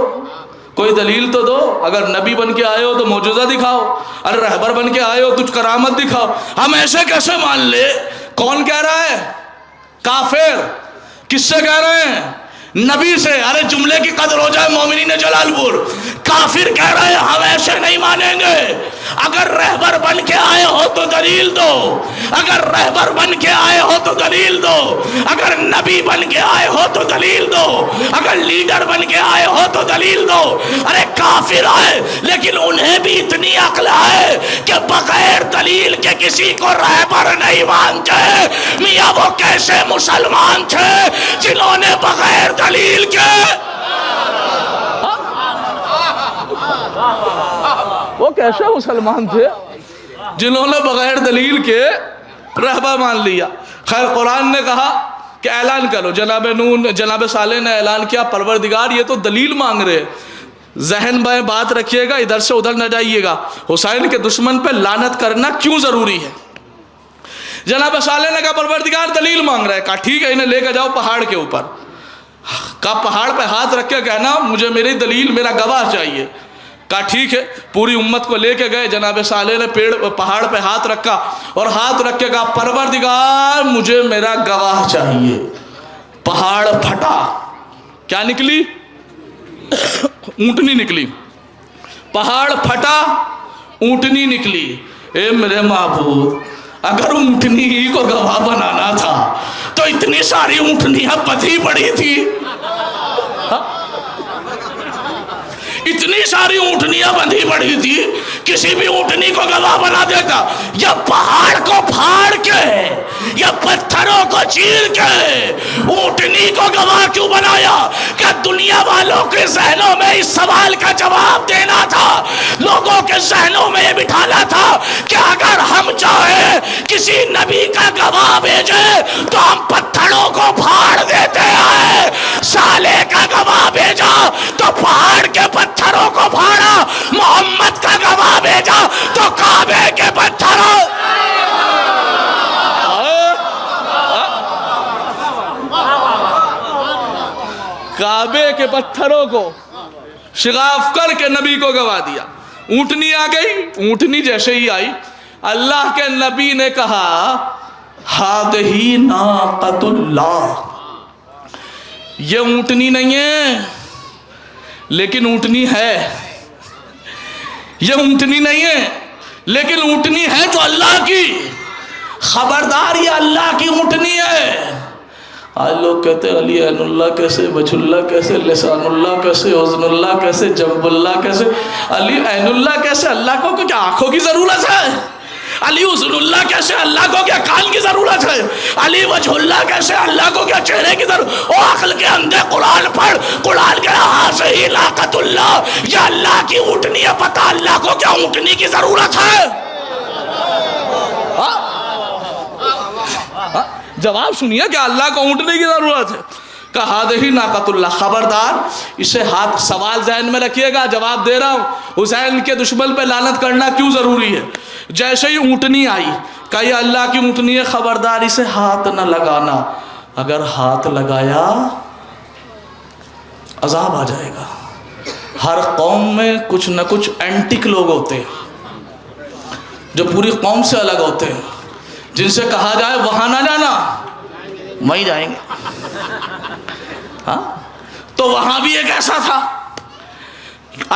کوئی دلیل تو دو، اگر نبی بن کے آئے ہو تو معجزہ دکھاؤ، اگر رہبر بن کے آئے ہو کچھ کرامت دکھاؤ، ہم ایسے کیسے مان لے۔ کون کہہ رہا ہے؟ کافر۔ کس سے کہہ رہے ہیں؟ نبی سے۔ ارے جملے کی قدر ہو جائے مومنین جلال پور۔ کافر کہہ رہے ہیں ہم ایسے نہیں مانیں گے، اگر رہبر بن کے آئے ہو تو دلیل دو، اگر رہبر بن کے آئے ہو تو دلیل دو، اگر نبی بن کے آئے ہو تو دلیل دو، اگر لیڈر بن کے آئے ہو تو دلیل دو۔ ارے کافر آئے لیکن انہیں بھی اتنی عقل ہے کہ بغیر دلیل کے کسی کو رہبر نہیں مانتے۔ میاں وہ کیسے مسلمان تھے جنہوں نے بغیر دلیل کے، وہ کیسے مسلمان تھے جنہوں نے بغیر دلیل کے رہبر مان لیا۔ خیر قرآن نے کہا کہ اعلان کرو، جناب صالح نے اعلان کیا پروردگار یہ تو دلیل مانگ رہے، ذہن میں بات رکھیے گا، ادھر سے ادھر نہ جائیے گا، حسین کے دشمن پہ لعنت کرنا کیوں ضروری ہے؟ جناب صالح نے کہا پروردگار دلیل مانگ رہا ہے۔ کہا ٹھیک ہے انہیں لے کے جاؤ پہاڑ کے اوپر۔ کہا پہاڑ پہ ہاتھ رکھ کے کہنا مجھے میری دلیل، میرا گواہ چاہیے۔ کہا ٹھیک ہے، پوری امت کو لے کے گئے۔ جناب صالح نے پہاڑ پہ ہاتھ رکھا اور ہاتھ رکھ کے کہا پروردگار مجھے میرا گواہ چاہیے۔ پہاڑ پھٹا، کیا نکلی؟ اونٹنی نکلی۔ پہاڑ پھٹا، اونٹنی نکلی۔ اے میرے معبود، اگر اونٹنی ہی کو گواہ بنانا تھا تو اتنی ساری اونٹنیاں پتھی پڑی تھی، اتنی ساری اونٹنیاں بندھی پڑی تھی، کسی بھی اونٹنی کو گواہ بنا دیتا۔ یا پہاڑ کو پھاڑ کے یا پتھروں کو چیر کے اونٹنی کو گواہ کیوں بنایا؟ کہ دنیا والوں کے ذہنوں میں اس سوال کا جواب دینا تھا، لوگوں کے ذہنوں میں یہ بٹھانا تھا کہ اگر ہم چاہیں کسی نبی کا گواہ بھیجے تو ہم پتھروں کو پھاڑ دیتے ہیں۔ صالح کا گواہ بھیجا تو پہاڑ کے پتھروں کو پھاڑا، محمد کا گواہ بھیجا تو کعبے کے پتھروں۔ کعبے کے پتھروں کو شگاف کر کے نبی کو گواہ دیا۔ اونٹنی آ گئی، اونٹنی جیسے ہی آئی اللہ کے نبی نے کہا ہذہ ناقۃ اللہ، یہ اونٹنی نہیں ہے لیکن اونٹنی ہے، یہ اونٹنی نہیں ہے لیکن اونٹنی ہے تو اللہ کی، خبردار یہ اللہ کی اونٹنی ہے۔ آج لوگ کہتے ہیں علی عین اللہ کیسے، وجہ اللہ کیسے، لسان اللہ کیسے، حسن اللہ کیسے، جنب اللہ کیسے، علی عین اللہ کیسے، اللہ کو کیا آنکھوں کی ضرورت ہے؟ علی حسن اللہ کیسے، اللہ کو کیا کان کی ضرورت ہے؟ علی وجہ اللہ کیسے، اللہ کو کیا چہرے کی ضرورت؟ او عقل کے اندھے قرآن پڑھ، قرآن کے ہذہ ناقۃ اللہ، یہ اللہ کی اونٹنی ہے، پتہ اللہ کو کیا اونٹنی کی ضرورت ہے؟ جواب سنیے کہ اللہ کو اونٹنے کی ضرورت ہے۔ کہ ہادہی ناقۃ اللہ، خبردار اسے ہاتھ، سوال ذہن میں رکھیے گا، جواب دے رہا ہوں، حسین کے دشمن پہ لعنت کرنا کیوں ضروری ہے؟ جیسے ہی اونٹنی آئی کہ یہ اللہ کی اونٹنی ہے، خبردار اسے ہاتھ نہ لگانا، اگر ہاتھ لگایا عذاب آ جائے گا۔ ہر قوم میں کچھ نہ کچھ اینٹک لوگ ہوتے ہیں جو پوری قوم سے الگ ہوتے ہیں، جن سے کہا جائے وہاں نہ جانا، وہیں جائیں گے۔ ہاں تو وہاں بھی ایک ایسا تھا،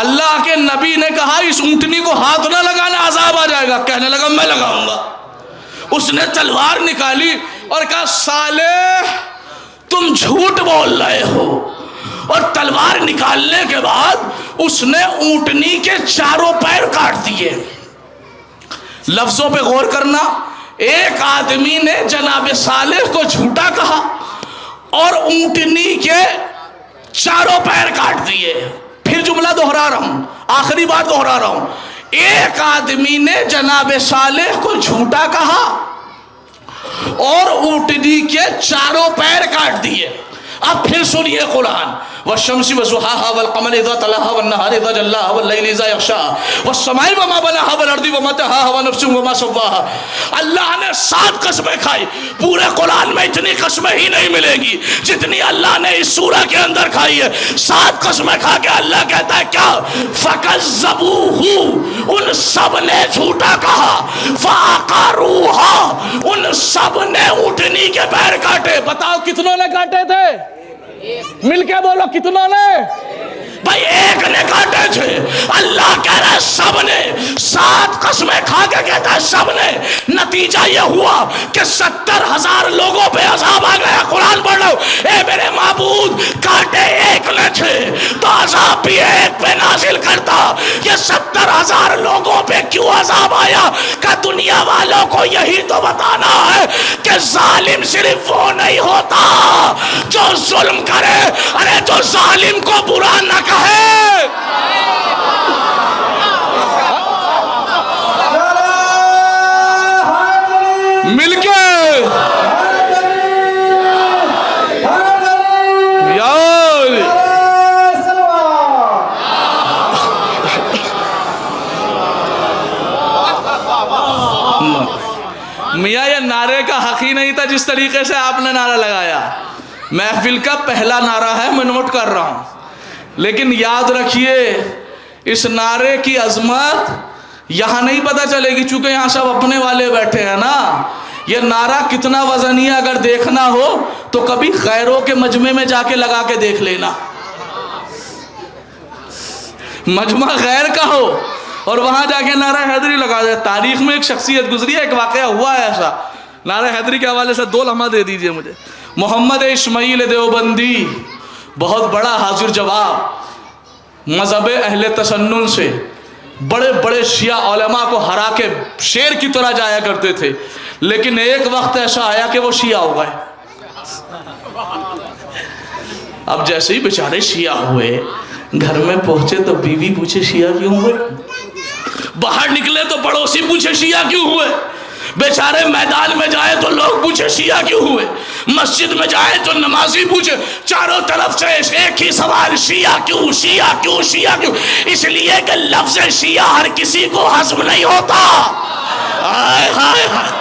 اللہ کے نبی نے کہا اس اونٹنی کو ہاتھ نہ لگانا، عذاب آ جائے گا، کہنے لگا میں لگاؤں گا۔ اس نے تلوار نکالی اور کہا صالح تم جھوٹ بول رہے ہو، اور تلوار نکالنے کے بعد اس نے اونٹنی کے چاروں پیر کاٹ دیے۔ لفظوں پہ غور کرنا، ایک آدمی نے جناب صالح کو جھوٹا کہا اور اونٹنی کے چاروں پیر کاٹ دیے۔ پھر جملہ دہرا رہا ہوں، آخری بات دہرا رہا ہوں، ایک آدمی نے جناب صالح کو جھوٹا کہا اور اونٹنی کے چاروں پیر کاٹ دیے۔ اب پھر سنیے قرآن، والشمس وضحاها والقمر اذا تلاها والنهار اذا جلاها والليل اذا يغشاها والسماء وما بناها والارض وما طحاها ونفس وما سواها۔ اللہ نے 7 قسمیں کھائی، پورے قرآن میں اتنی قسمیں ہی نہیں ملے گی جتنی اللہ نے اس سورہ کے اندر کھائی ہے۔ 7 قسمیں کھا کے اللہ کہتا ہے کیا؟ فَكَذَّبُوهُ، ان سب نے جھوٹا کہا، فَعَقَرُوهَا، ان سب نے اونٹنی کے پیر کاٹے۔ بتاؤ کتنوں نے کاٹے تھے؟ مل کے بولو کتنوں نے؟ بھائی ایک نے کاٹے تھے۔ اللہ کہہ رہا ہے سب نے، 7 قسمیں کھا کے کہتا ہے سب نے۔ نتیجہ یہ ہوا کہ 70,000 لوگوں پہ عذاب آ گیا۔ قرآن پڑھ لو، اے میرے معبود کاٹے ایک نے تھے تو عذاب بھی ایک پہ نازل کرتا۔ یہ 70,000 لوگوں پہ کیوں عذاب آیا؟ کہ دنیا والوں کو یہی تو بتانا ہے کہ ظالم صرف وہ نہیں ہوتا جو ظلم کرے، ارے جو ظالم کو برا نہ کہے۔ مل کے میاں یہ نعرے کا حق ہی نہیں تھا جس طریقے سے آپ نے نعرہ لگایا۔ محفل کا پہلا نعرہ ہے، میں نوٹ کر رہا ہوں، لیکن یاد رکھیے اس نعرے کی عظمت یہاں نہیں پتہ چلے گی چونکہ یہاں سب اپنے والے بیٹھے ہیں نا۔ یہ نعرہ کتنا وزنی ہے اگر دیکھنا ہو تو کبھی غیروں کے مجمع میں جا کے لگا کے دیکھ لینا، مجمع غیر کا ہو اور وہاں جا کے نعرہ حیدری لگا دے۔ تاریخ میں ایک شخصیت گزری ہے، ایک واقعہ ہوا ہے ایسا، نعرہ حیدری کے حوالے سے 2 لمحہ دے دیجئے مجھے۔ محمد اسماعیل دیوبندی بہت بڑا حاضر جواب، مذہب اہل تسنن سے بڑے بڑے شیعہ علماء کو ہرا کے شیر کی طرح جایا کرتے تھے، لیکن ایک وقت ایسا آیا کہ وہ شیعہ ہو گئے۔ اب جیسے ہی بیچارے شیعہ ہوئے، گھر میں پہنچے تو بیوی پوچھے شیعہ کیوں ہوئے، باہر نکلے تو پڑوسی پوچھے شیعہ کیوں ہوئے، بیچارے میدان میں جائے تو لوگ پوچھے شیعہ کیوں ہوئے، مسجد میں جائے تو نمازی پوچھے، چاروں طرف سے ایک ہی سوال، شیعہ کیوں، شیعہ کیوں، شیعہ کیوں؟ اس لیے کہ لفظ شیعہ ہر کسی کو ہضم نہیں ہوتا۔ آئے ہائے ہائے،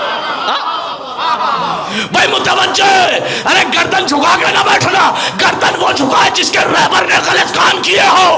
بھائی متوجہ، ارے گردن جھکا کے نہ بیٹھنا، گردن وہ جھکائے جس کے رہبر نے غلط کام کیے ہو۔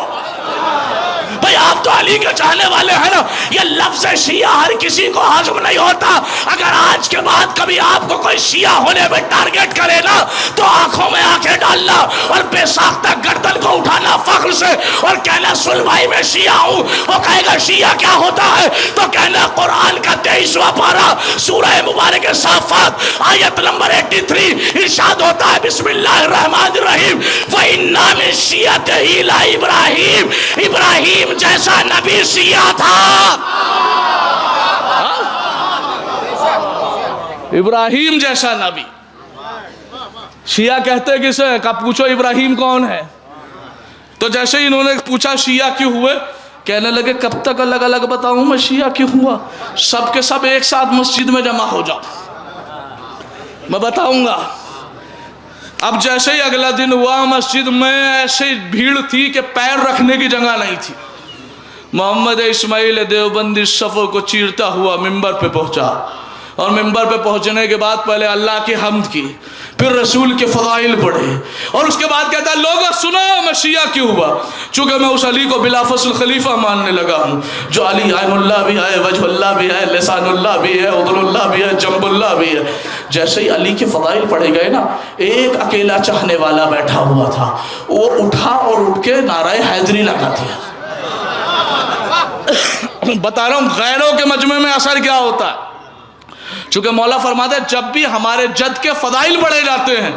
بھئی آپ تو علی کے چاہنے والے ہیں نا، یہ لفظ شیعہ ہر کسی کو ہضم نہیں ہوتا۔ اگر آج کے بعد کبھی آپ کو کوئی شیعہ ہونے میں ٹارگٹ کرے نا تو آنکھوں میں آنکھیں ڈالنا اور بے ساختہ گردن کو اٹھانا فخر سے اور کہنا سن بھائی میں شیعہ ہوں۔ وہ کہے گا شیعہ کیا ہوتا ہے تو کہنا قرآن کا 23واں پارہ سورہ مبارک صافات آیت نمبر 83 ارشاد ہوتا ہے بسم اللہ الرحمن الرحیم وَإِنَّا مِن شِيَّتِهِ لَإِبْرَاهِيمَ، ابراہیم جیسا نبی شیعہ تھا۔ ابراہیم جیسا نبی، شیعہ کہتے کسے ہیں؟ کہا پوچھو ابراہیم کون ہے؟ تو جیسے ہی انہوں نے پوچھا شیعہ کیوں ہوئے، کہنے لگے کب تک الگ الگ بتاؤں میں شیعہ کیوں ہوا، سب کے سب ایک ساتھ مسجد میں جمع ہو جاؤ، میں بتاؤں گا۔ اب جیسے ہی اگلا دن ہوا مسجد میں ایسی بھیڑ تھی کہ پیر رکھنے کی جگہ نہیں تھی. محمد اسماعیل دیوبندی صفوں کو چیرتا ہوا منبر پہ پہنچا، اور منبر پہ پہنچنے کے بعد پہلے اللہ کی حمد کی، پھر رسول کے فضائل پڑھے، اور اس کے بعد کہتا ہے لوگوں سنو میں شیعہ کیوں ہوا، چونکہ میں اس علی کو بلا فصل خلیفہ ماننے لگا ہوں جو علی عین اللہ بھی ہے، وجہ اللہ بھی ہے، لسان اللہ بھی ہے، عدل اللہ بھی ہے، جنب اللہ بھی ہے. جیسے ہی علی کے فضائل پڑھے گئے نا، ایک اکیلا چاہنے والا بیٹھا ہوا تھا، وہ اٹھا اور اٹھ کے نعرہ حیدری لگا دیا. بتا رہا ہوں غیروں کے مجمع میں اثر کیا ہوتا ہے. چونکہ مولا فرماتا ہے جب بھی ہمارے جد کے فضائل پڑھے جاتے ہیں،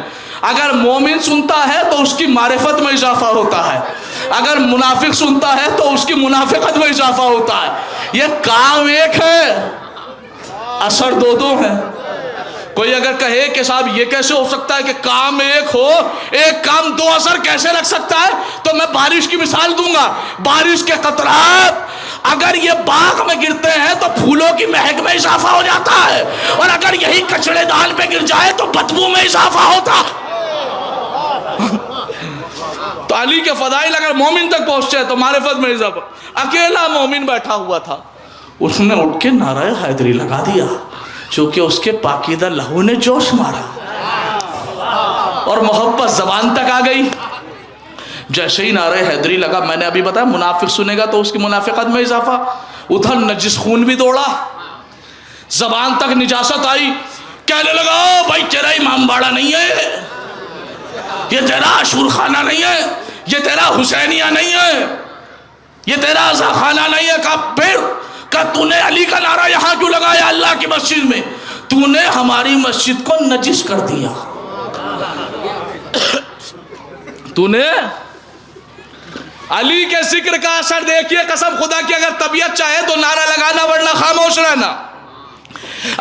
اگر مومن سنتا ہے تو اس کی معرفت میں اضافہ ہوتا ہے، اگر منافق سنتا ہے تو اس کی منافقت میں اضافہ ہوتا ہے. یہ کام ایک ہے، اثر دو دو ہیں. کوئی اگر کہے کہ صاحب یہ کیسے ہو سکتا ہے کہ کام ایک ہو، ایک کام دو اثر کیسے لگ سکتا ہے، تو میں بارش کی مثال دوں گا. بارش کے قطرات اگر یہ باغ میں گرتے ہیں تو پھولوں کی مہک میں اضافہ ہو جاتا ہے، اور اگر یہی کچڑے دان پہ گر جائے تو بدبو میں اضافہ ہوتا. تو علی کے فضائل اگر مومن تک پہنچے تو معرفت میں اضافہ. اکیلا مومن بیٹھا ہوا تھا، اس نے اٹھ کے نعرہ حیدری لگا دیا، چونکہ اس کے پاکیزہ لہو نے جوش مارا اور محبت زبان تک آ گئی. جیسے ہی نعرہ حیدری لگا، میں نے ابھی بتایا منافق سنے گا تو اس کی منافقت میں اضافہ، ادھر نجس خون بھی دوڑا، زبان تک نجاست آئی. کہنے لگا بھائی تیرا امام باڑہ نہیں ہے، یہ تیرا عاشور خانہ نہیں ہے، یہ تیرا حسینیہ نہیں ہے، یہ تیرا عزا خانہ نہیں ہے. کہا پھر؟ کہ تو نے علی کا نعرہ یہاں کیوں لگایا اللہ کی مسجد میں؟ تو نے ہماری مسجد کو نجس کر دیا. تو نے علی کے ذکر کا اثر دیکھیے، قسم خدا کی اگر طبیعت چاہے تو نعرہ لگانا ورنہ خاموش رہنا،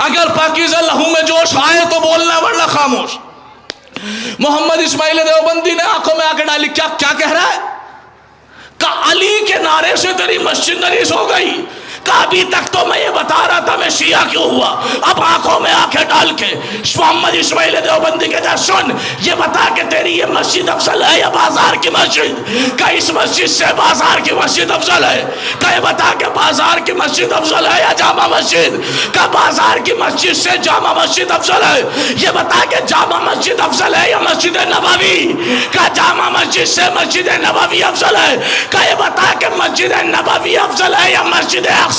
اگر پاکیزہ لہو میں جوش آئے تو بولنا ورنہ خاموش. محمد اسماعیل دیوبندی نے آنکھوں میں آ کے ڈالی، کیا کہہ رہا ہے؟ کہ علی کے نعرے سے تیری مسجد نجس ہو گئی. کہ ابھی تک تو میں یہ بتا رہا تھا میں شیعہ کیوں ہوا، اب آنکھوں میں آنکھیں ڈال کے محمد اسماعیل دیوبندی کے جا سن، یہ بتا کہ تیری یہ مسجد افضل ہے یا بازار کی مسجد؟ کہ اس مسجد سے بازار کی مسجد افضل ہے. کہ یہ بتا کہ بازار کی مسجد افضل ہے یا جامع مسجد؟ کہ بازار کی مسجد سے جامع مسجد افضل ہے. یہ بتا کہ جامع مسجد افضل ہے یا مسجد نبوی؟ کہ جامع مسجد سے مسجد نبوی افضل ہے. کہ یہ بتا کہ مسجد نبوی افضل ہے یا مسجد اقصی؟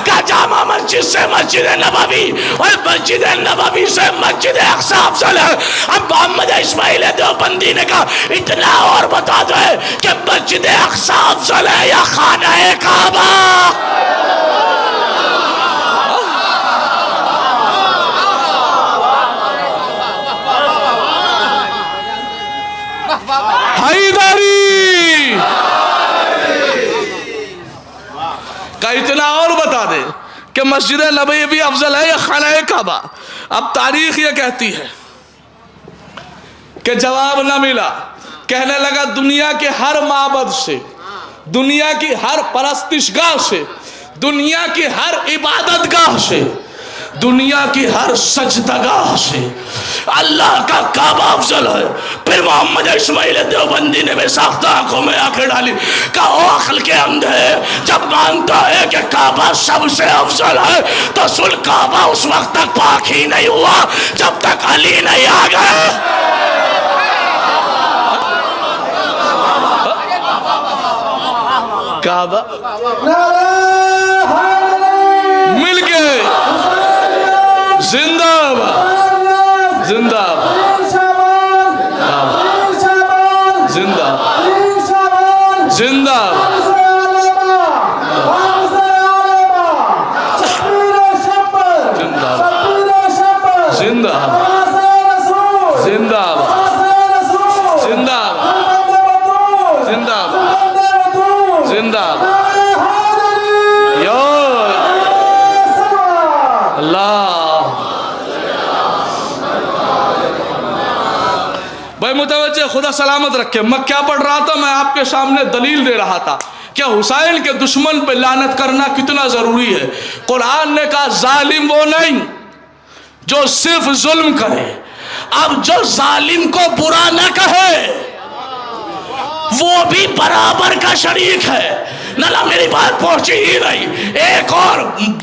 کہ جامع مسجد سے مسجد نبوی اور مسجد نبوی سے مسجد اقصی افضل ہے. اب محمد اسماعیل دیوبندی نے کہا اتنا اور بتا دے کہ مسجد اقصی افضل ہے یا خانہ کعبہ؟ حیدری کا اتنا اور بتا دے کہ مسجد نبوی بھی افضل ہے یا خانہ کعبہ. اب تاریخ یہ کہتی ہے کہ جواب نہ ملا. کہنے لگا دنیا کے ہر معبد سے، دنیا کی ہر پرستشگاہ سے، دنیا کی ہر عبادت گاہ سے، دنیا کی ہر سجدگاہ سے اللہ کا کعبہ افضل ہے. پھر محمد اسماعیل دیوبندی نے بے ساختہ آنکھوں میں آنکھیں ڈالی. کہا او عقل کے اندھے، جب مانتا ہے کہ کعبہ سب سے افضل ہے تو سن کعبہ اس وقت تک پاک ہی نہیں ہوا جب تک علی نہیں آ گئے. کعبہ مل گئے. زندہ باد، زندہ باد، زندہ زندہ زندہ زندہ زندہ زندہ زندہ یا اللہ. بھائی متوجہ، خدا سلامت رکھے. میں کیا پڑھ رہا تھا؟ میں آپ کے سامنے دلیل دے رہا تھا کہ حسین کے دشمن پہ لعنت کرنا کتنا ضروری ہے. قرآن نے کہا ظالم وہ نہیں جو صرف ظلم کرے، اب جو ظالم کو برا نہ کہے وہ بھی برابر کا شریک ہے. نہ میری بات پہنچی ہی نہیں. ایک اور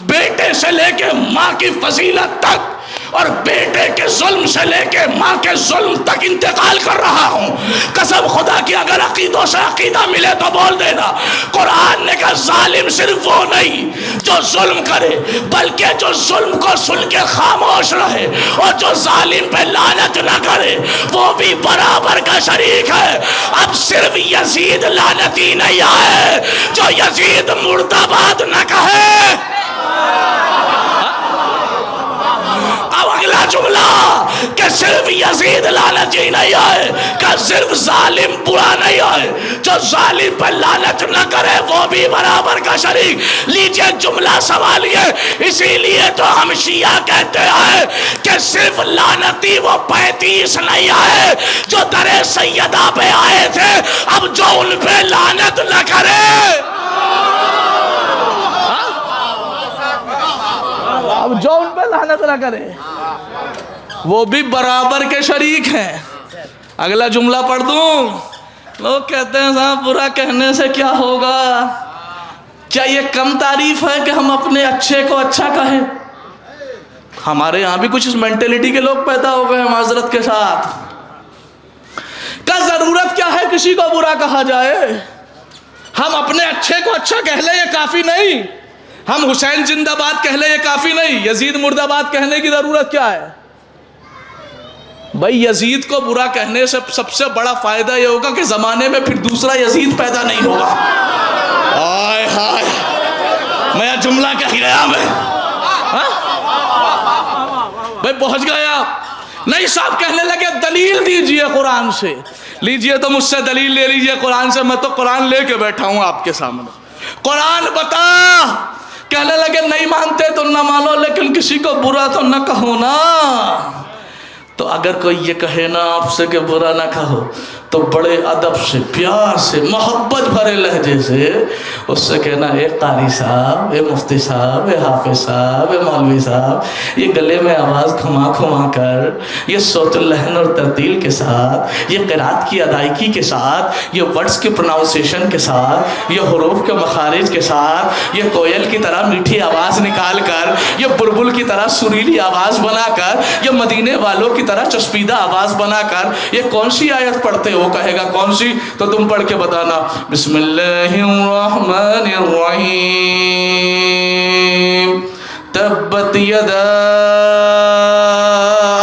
بیٹے سے لے کے ماں کی فضیلت تک اور بیٹے کے ظلم سے لے کے ماں کے ظلم تک انتقال کر رہا ہوں. قسم خدا کی اگر عقیدوں سے عقیدہ ملے تو بول دینا. قرآن نے کہا ظالم صرف وہ نہیں جو ظلم کرے بلکہ جو ظلم کو سن کے خاموش رہے اور جو ظالم پہ لعنت نہ کرے وہ بھی برابر کا شریک ہے. اب صرف یزید لعنتی نہیں آئے جو یزید مرداباد نہ کہے. اگلا جملہ کہ صرف یزید لعنتی نہیں آئے کہ صرف ظالم برا نہیں آئے جو ظالم پر لعنت نہ کرے وہ بھی برابر کا شریک. لیجئے جملہ سنبھالیے. اسی لیے تو ہم شیعہ کہتے ہیں کہ صرف لعنتی وہ 35 نہیں آئے جو در سیدہ پہ آئے تھے. اب جو ان پہ لعنت نہ کرے اب جو ان پہ لعنت نہ کرے وہ بھی برابر کے شریک ہیں. اگلا جملہ پڑھ دوں. لوگ کہتے ہیں صاحب برا کہنے سے کیا ہوگا؟ کیا یہ کم تعریف ہے کہ ہم اپنے اچھے کو اچھا کہیں؟ ہمارے یہاں بھی کچھ اس مینٹلٹی کے لوگ پیدا ہو گئے ہیں معذرت کے ساتھ. کیا ضرورت کیا ہے کسی کو برا کہا جائے؟ ہم اپنے اچھے کو اچھا کہہ لیں یہ کافی نہیں. ہم حسین زندہ باد کہہ لیں یہ کافی نہیں. یزید مردہ باد کہنے کی ضرورت کیا ہے؟ بھائی یزید کو برا کہنے سے سب سے بڑا فائدہ یہ ہوگا کہ زمانے میں پھر دوسرا یزید پیدا نہیں ہوگا. آئے ہائے میں جملہ کہہ گیا میں بھائی پہنچ گیا. نہیں صاحب کہنے لگے دلیل دیجئے قرآن سے. لیجئے تو مجھ سے دلیل لے لیجئے قرآن سے. میں تو قرآن لے کے بیٹھا ہوں آپ کے سامنے. قرآن بتا. کہنے لگے نہیں مانتے تو نہ مانو لیکن کسی کو برا تو نہ کہو نا. تو اگر کوئی یہ کہے نا آپ سے کہ برا نہ کہو تو بڑے ادب سے پیار سے محبت بھرے لہجے سے اس سے کہنا اے قاری صاحب، اے مفتی صاحب، اے حافظ صاحب، اے مولوی صاحب، یہ گلے میں آواز کھما کر، یہ صوت اللحن اور ترتیل کے ساتھ، یہ قرات کی ادائیگی کے ساتھ، یہ ورڈز کی پروناؤنسیشن کے ساتھ، یہ حروف کے مخارج کے ساتھ، یہ کوئل کی طرح میٹھی آواز نکال کر، یہ بلبل کی طرح سریلی آواز بنا کر، یہ مدینے والوں کی طرح چسپیدہ آواز بنا کر یہ کون سی آیت پڑھتے ہو؟ کہے گا کون سی؟ تو تم پڑھ کے بتانا. بسم اللہ الرحمن الرحیم تبت یدا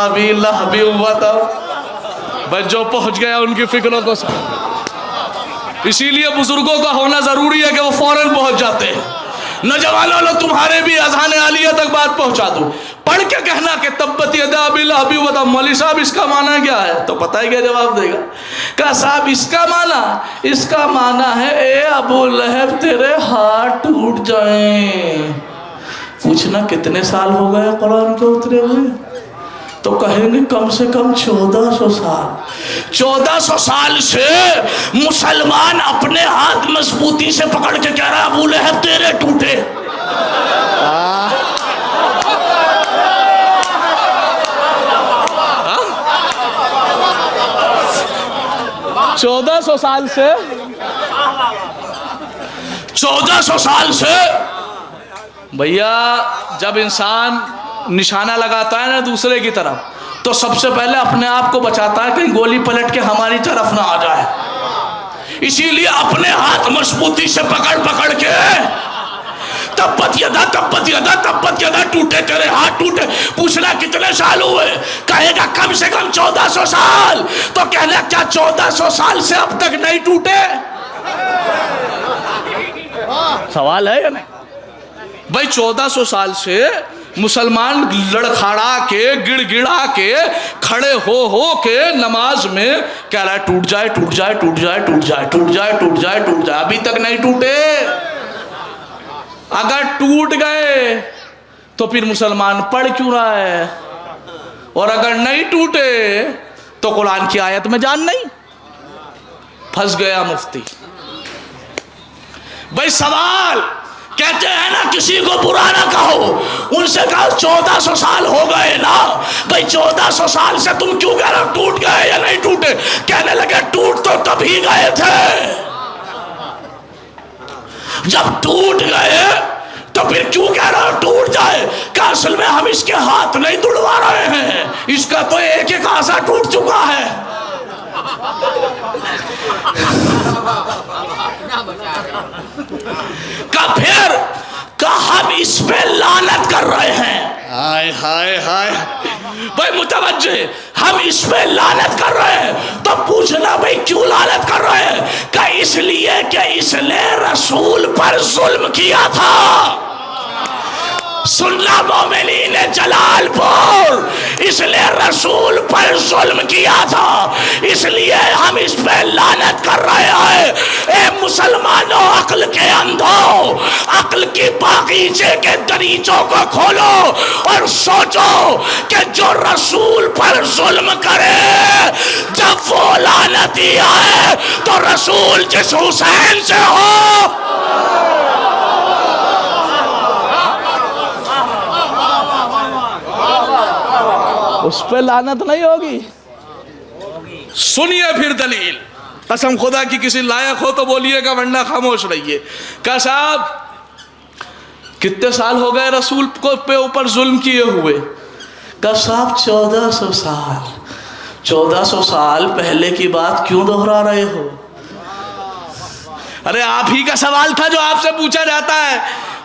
ابی لہب وتب. بس جو پہنچ گیا ان کی فکروں کو. اسی لیے بزرگوں کا ہونا ضروری ہے کہ وہ فوراً پہنچ جاتے ہیں. نوجوانوں لوگ تمہارے بھی اذہان عالیہ تک بات پہنچا دوں. پڑھ کے کہنا کہ تبت یدا ابی لہب وتب. مولوی صاحب اس کا معنی کیا ہے؟ تو پتہ ہی کیا جواب دے گا. کہا صاحب اس کا معنی ہے اے ابو لہب تیرے ہاتھ ٹوٹ جائیں. پوچھنا کتنے سال ہو گئے قرآن کے اترے ہوئے؟ تو کہیں گے کم سے کم 1400 سال. 1400 سال سے مسلمان اپنے ہاتھ مضبوطی سے پکڑ کے کہہ رہا ابو لہب تیرے ٹوٹے. 1400 سال سے 1400 سال سے بھیا جب انسان نشانہ لگاتا ہے نا دوسرے کی طرف تو سب سے پہلے اپنے آپ کو بچاتا ہے کہیں گولی پلٹ کے ہماری طرف نہ آ جائے. اسی لیے اپنے ہاتھ مضبوطی سے پکڑ کے تبت یدا تبت یدا تبت یدا ٹوٹے تیرے ہاتھ ٹوٹے. پوچھنا کتنے سال ہوئے؟ کہے گا کم سے کم 1400 سال. تو کہنا کیا 1400 سال سے اب تک نہیں ٹوٹے؟ سوال ہے یا نہیں بھائی؟ 1400 سال سے مسلمان لڑکھاڑا کے گڑ گڑا کے کھڑے ہو کے نماز میں کہہ رہا ہے ٹوٹ جائے ٹوٹ جائے ٹوٹ جائے ٹوٹ جائے ٹوٹ جائے ٹوٹ جائے ٹوٹ جائے. ابھی تک نہیں ٹوٹے. اگر ٹوٹ گئے تو پھر مسلمان پڑھ کیوں رہا ہے؟ اور اگر نہیں ٹوٹے تو قرآن کی آیت میں جان نہیں. پھنس گیا مفتی. بھائی سوال کہتے ہیں نا کسی کو برا نہ کہو، ان سے کہا 1400 سال ہو گئے نا بھائی، 1400 سال سے تم کیوں کہہ رہے ٹوٹ گئے یا نہیں ٹوٹے؟ کہنے لگے ٹوٹ تو تبھی گئے تھے جب ٹوٹ گئے، تو پھر کیوں کہہ رہا ٹوٹ جائے؟ کہ اصل میں ہم اس کے ہاتھ نہیں تڑوا رہے ہیں، اس کا تو ایک ایک آسا ٹوٹ چکا ہے۔ کہ پھر کہ ہم اس پہ لعنت کر رہے ہیں۔ ہائے ہائے ہائے بھائی متوجہ، ہم اس پہ لعنت کر رہے ہیں تو پوچھنا بھائی کیوں لعنت کر رہے ہیں؟ کہ اس لیے کہ اس نے رسول پر ظلم کیا تھا۔ سننا مومنین جلال پور، اس نے رسول پر ظلم کیا تھا، اس لیے ہم اس پہ لعنت کر رہے ہیں۔ اے مسلمانوں، عقل کے اندھو، عقل کی باغیچے کے دریچوں کو کھولو اور سوچو کہ جو رسول پر ظلم کرے، جب وہ لعنتی آئے تو رسول جس حسین سے ہو، اس پہ لعنت نہیں ہوگی۔ سنیے پھر دلیل، قسم خدا کی کسی لائق ہو تو بولیے گا ورنہ خاموش رہیے۔ کہ صاحب کتنے سال ہو گئے رسول کو پہ اوپر ظلم کیے ہوئے؟ کہ صاحب 1400 سال۔ 1400 سال پہلے کی بات کیوں دہرا رہے ہو؟ ارے آپ ہی کا سوال تھا جو آپ سے پوچھا جاتا ہے۔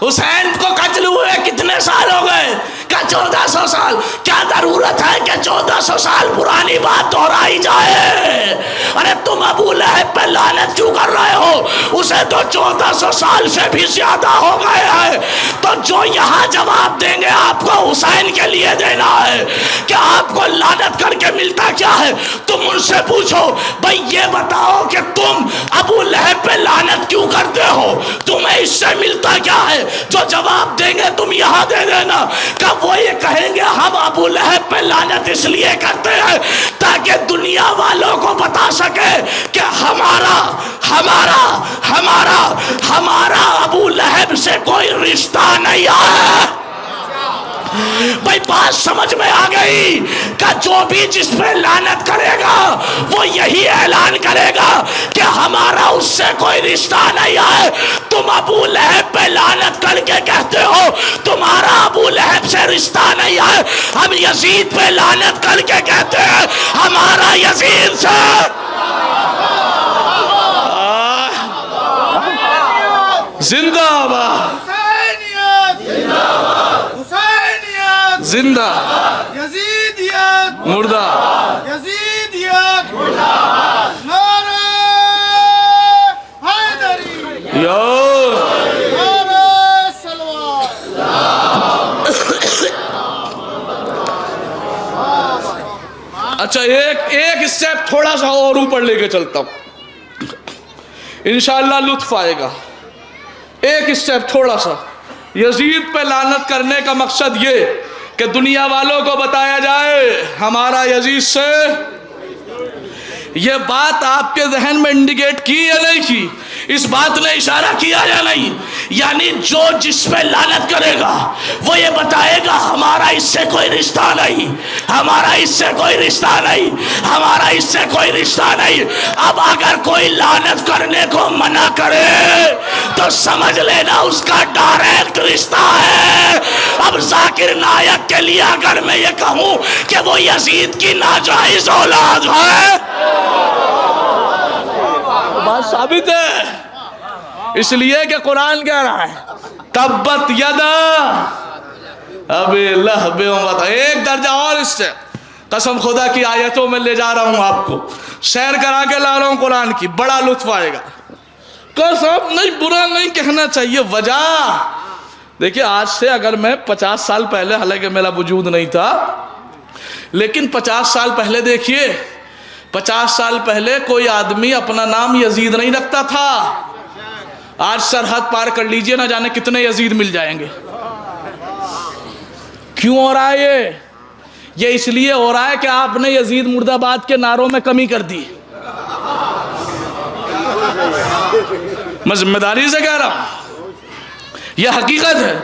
حسین کو قتل ہوئے کتنے سال ہو گئے؟ کہ 1400 سال۔ کیا ضرورت ہے کہ 1400 سال پرانی بات دہرائی جائے؟ ارے تم ابو لہب پہ لعنت کیوں کر رہے ہو؟ اسے تو 1400 سال سے بھی زیادہ ہو گئے ہیں۔ تو جو یہاں جواب دیں گے آپ کو حسین کے لیے دینا ہے کہ آپ کو لعنت کر کے ملتا کیا ہے؟ تم ان سے پوچھو بھائی یہ بتاؤ کہ تم ابو لہب پہ لعنت کیوں کرتے ہو؟ تمہیں اس سے ملتا کیا ہے؟ جو جواب دیں گے تم یہاں دے دینا کہ وہ یہ کہیں گے ہم ابو لہب پہ لعنت اس لیے کرتے ہیں تاکہ دنیا والوں کو بتا سکے کہ ہمارا ابو لہب سے کوئی رشتہ نہیں ہے۔ بھائی بات سمجھ میں آ گئی کہ جو بھی جس پہ لعنت کرے گا وہ یہی اعلان کرے گا کہ ہمارا اس سے کوئی رشتہ نہیں ہے۔ تم ابو لہب پہ لعنت کر کے کہتے ہو تمہارا ابو لہب سے رشتہ نہیں ہے، ہم یزید پہ لعنت کر کے کہتے ہیں ہمارا یزید سے۔ زندہ باد، زندہ یزیدیت، مردہ یزیدیت، نعرہ حیدری، نعرہ سلوات۔ اچھا ایک اسٹیپ تھوڑا سا اور اوپر لے کے چلتا ہوں، انشاءاللہ لطف آئے گا۔ ایک اسٹیپ تھوڑا سا، یزید پہ لعنت کرنے کا مقصد یہ کہ دنیا والوں کو بتایا جائے ہمارا یزید سے۔ یہ بات آپ کے ذہن میں انڈیکیٹ کی یا نہیں کی؟ اس بات نے اشارہ کیا یا نہیں؟ یعنی جو جس پہ لعنت کرے گا وہ یہ بتائے گا ہمارا اس سے کوئی رشتہ نہیں، ہمارا اس سے کوئی رشتہ نہیں، ہمارا اس سے کوئی رشتہ نہیں۔ اب اگر کوئی لعنت کرنے کو منع کرے تو سمجھ لینا اس کا ڈائریکٹ رشتہ ہے۔ اب ذاکر نائک کے لیے اگر میں یہ کہوں کہ وہ یزید کی ناجائز اولاد ہے، بات ثابت ہے، اس لیے کہ قرآن کہہ رہا ہے تبت یدا ابی لہب وتب۔ ایک درجہ اور اس سے قسم خدا کی آیتوں میں لے جا رہا ہوں، آپ کو سیر کرا کے لا رہا ہوں قرآن کی، بڑا لطف آئے گا۔ قسم نہیں، برا نہیں کہنا چاہیے۔ وجہ دیکھیے، آج سے اگر میں 50 سال پہلے، حالانکہ میرا وجود نہیں تھا، لیکن 50 سال پہلے دیکھیے، 50 سال پہلے کوئی آدمی اپنا نام یزید نہیں رکھتا تھا۔ آج سرحد پار کر لیجئے، نہ جانے کتنے یزید مل جائیں گے۔ کیوں ہو رہا ہے یہ اس لیے ہو رہا ہے کہ آپ نے یزید مرد آباد کے نعروں میں کمی کر دی۔ میں ذمہ داری سے کہہ رہا ہوں، یہ حقیقت ہے.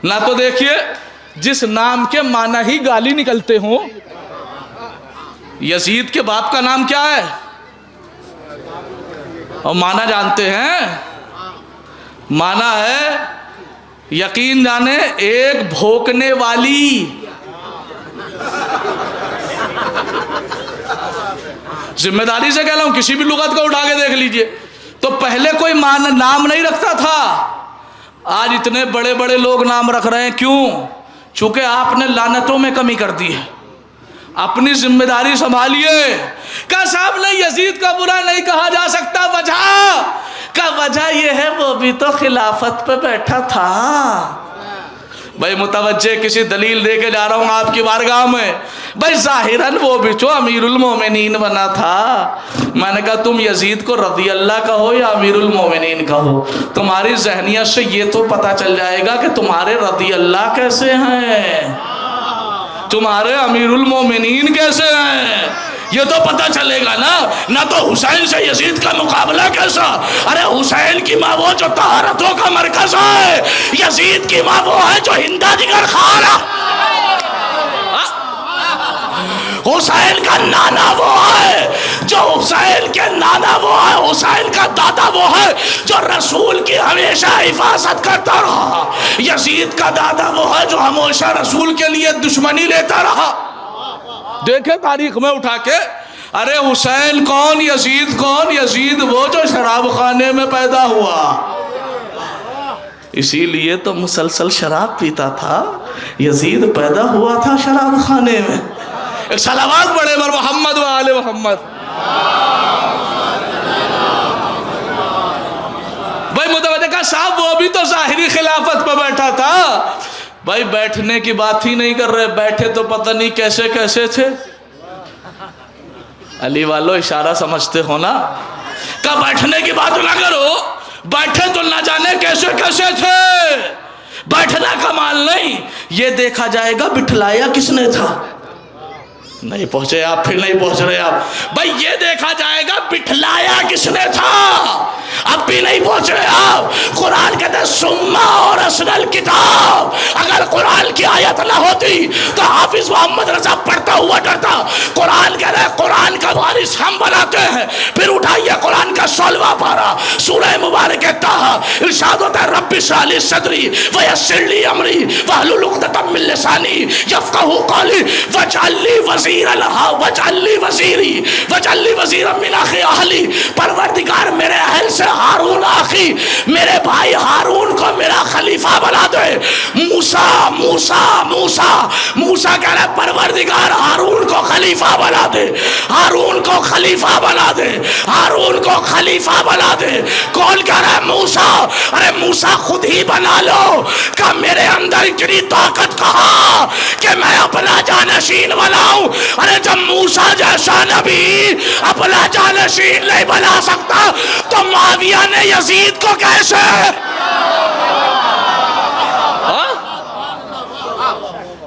نہ تو دیکھیے جس نام کے معنی ہی گالی نکلتے ہوں. یزید کے باپ کا نام کیا ہے اور معنی جانتے ہیں؟ معنی ہے یقین جانے ایک بھوکنے والی. ذمہ داری سے کہہ رہا ہوں، کسی بھی لغت کو اٹھا کے دیکھ لیجئے. تو پہلے کوئی نام نہیں رکھتا تھا. آج اتنے بڑے بڑے لوگ نام رکھ رہے ہیں. کیوں؟ چونکہ آپ نے لعنتوں میں کمی کر دی ہے. اپنی ذمہ داری سنبھالیے. کہ صاحب نے یزید کا برا نہیں کہا جا سکتا. وجہ کا وجہ یہ ہے وہ بھی تو خلافت پہ بیٹھا تھا. بھائی متوجہ کسی دلیل دے کے جا رہا ہوں آپ کی بارگاہ میں. بھائی ظاہراً وہ بھی تو امیر المومنین بنا تھا. میں نے کہا تم یزید کو رضی اللہ کہو یا امیر المومنین کہو، تمہاری ذہنیت سے یہ تو پتہ چل جائے گا کہ تمہارے رضی اللہ کیسے ہیں، تمہارے امیر المومنین کیسے ہیں. یہ تو پتہ چلے گا نا. نہ تو حسین سے یزید کا مقابلہ کیسا. ارے حسین کی ماں وہ جو طہارتوں کا مرکز ہے، یزید کی ماں وہ ہے جو ہندا جگر خار ہے. حسین کا نانا وہ ہے جو حسین کے نانا وہ ہے، حسین کا دادا وہ ہے جو رسول کی ہمیشہ حفاظت کرتا رہا. یزید کا دادا وہ ہے جو ہمیشہ رسول کے لیے دشمنی لیتا رہا. دیکھیں تاریخ میں اٹھا کے. ارے حسین کون، یزید کون؟ یزید وہ جو شراب خانے میں پیدا ہوا، اسی لیے تو مسلسل شراب پیتا تھا. یزید پیدا ہوا تھا شراب خانے میں. ایک صلوات پڑھے بر محمد و آل محمد. بھائی متوجہ کا صاحب وہ بھی تو ظاہری خلافت پہ بیٹھا تھا. بھائی بیٹھنے کی بات ہی نہیں کر رہے، بیٹھے تو پتہ نہیں کیسے کیسے تھے. علی والو اشارہ سمجھتے ہو نا. کہ بیٹھنے کی بات نہ کرو، بیٹھے تو نہ جانے کیسے کیسے تھے. بیٹھنا کمال نہیں، یہ دیکھا جائے گا بٹھلایا کس نے تھا. نہیں پہنچے آپ، پھر نہیں پہنچ رہے آپ. بھائی یہ دیکھا جائے گا بٹھلایا کس نے تھا. اب بھی نہیں پہنچ رہے آپ. قرآن کہتے ہیں سما اور اصل الکتاب. اگر قرآن کی آیت نہ ہوتی تو حافظ محمد رضا پڑھتا ہوا ڈرتا. قرآن کہہ رہے ہیں قرآن کا وارث ہم بناتے ہیں. پھر اٹھائیے قرآن کا 16واں پارہ سورہ مبارک طٰہٰ. ارشاد ہوتا ہے رب اشرح لی صدری ویسر لی امری واحلل عقدۃ من لسانی یفقہوا قولی واجعل لی وزیرا واجعل لی وزیری واجعل لی وزیرا من اخی اہلی. پروردگار میرے اہل سے ہارون آخی، میرے بھائی ہارون کو میرا خلیفہ بنا دے. موسیٰ موسیٰ موسیٰ موسیٰ کہہ رہے پروردگار ہارون کو خلیفہ بنا دے، ہارون کو خلیفہ بنا دے، ہارون کو خلیفہ بنا دے. کون کہہ رہا ہے؟ موسیٰ. ارے موسیٰ خود ہی بنا لو. کہ میرے اندر اتنی طاقت کہاں کہ میں اپنا جانشین بناؤں. ارے جب موسیٰ جیسا نبی اپنا جانشین نہیں بنا سکتا تو معاویہ نے یزید کو کیسے.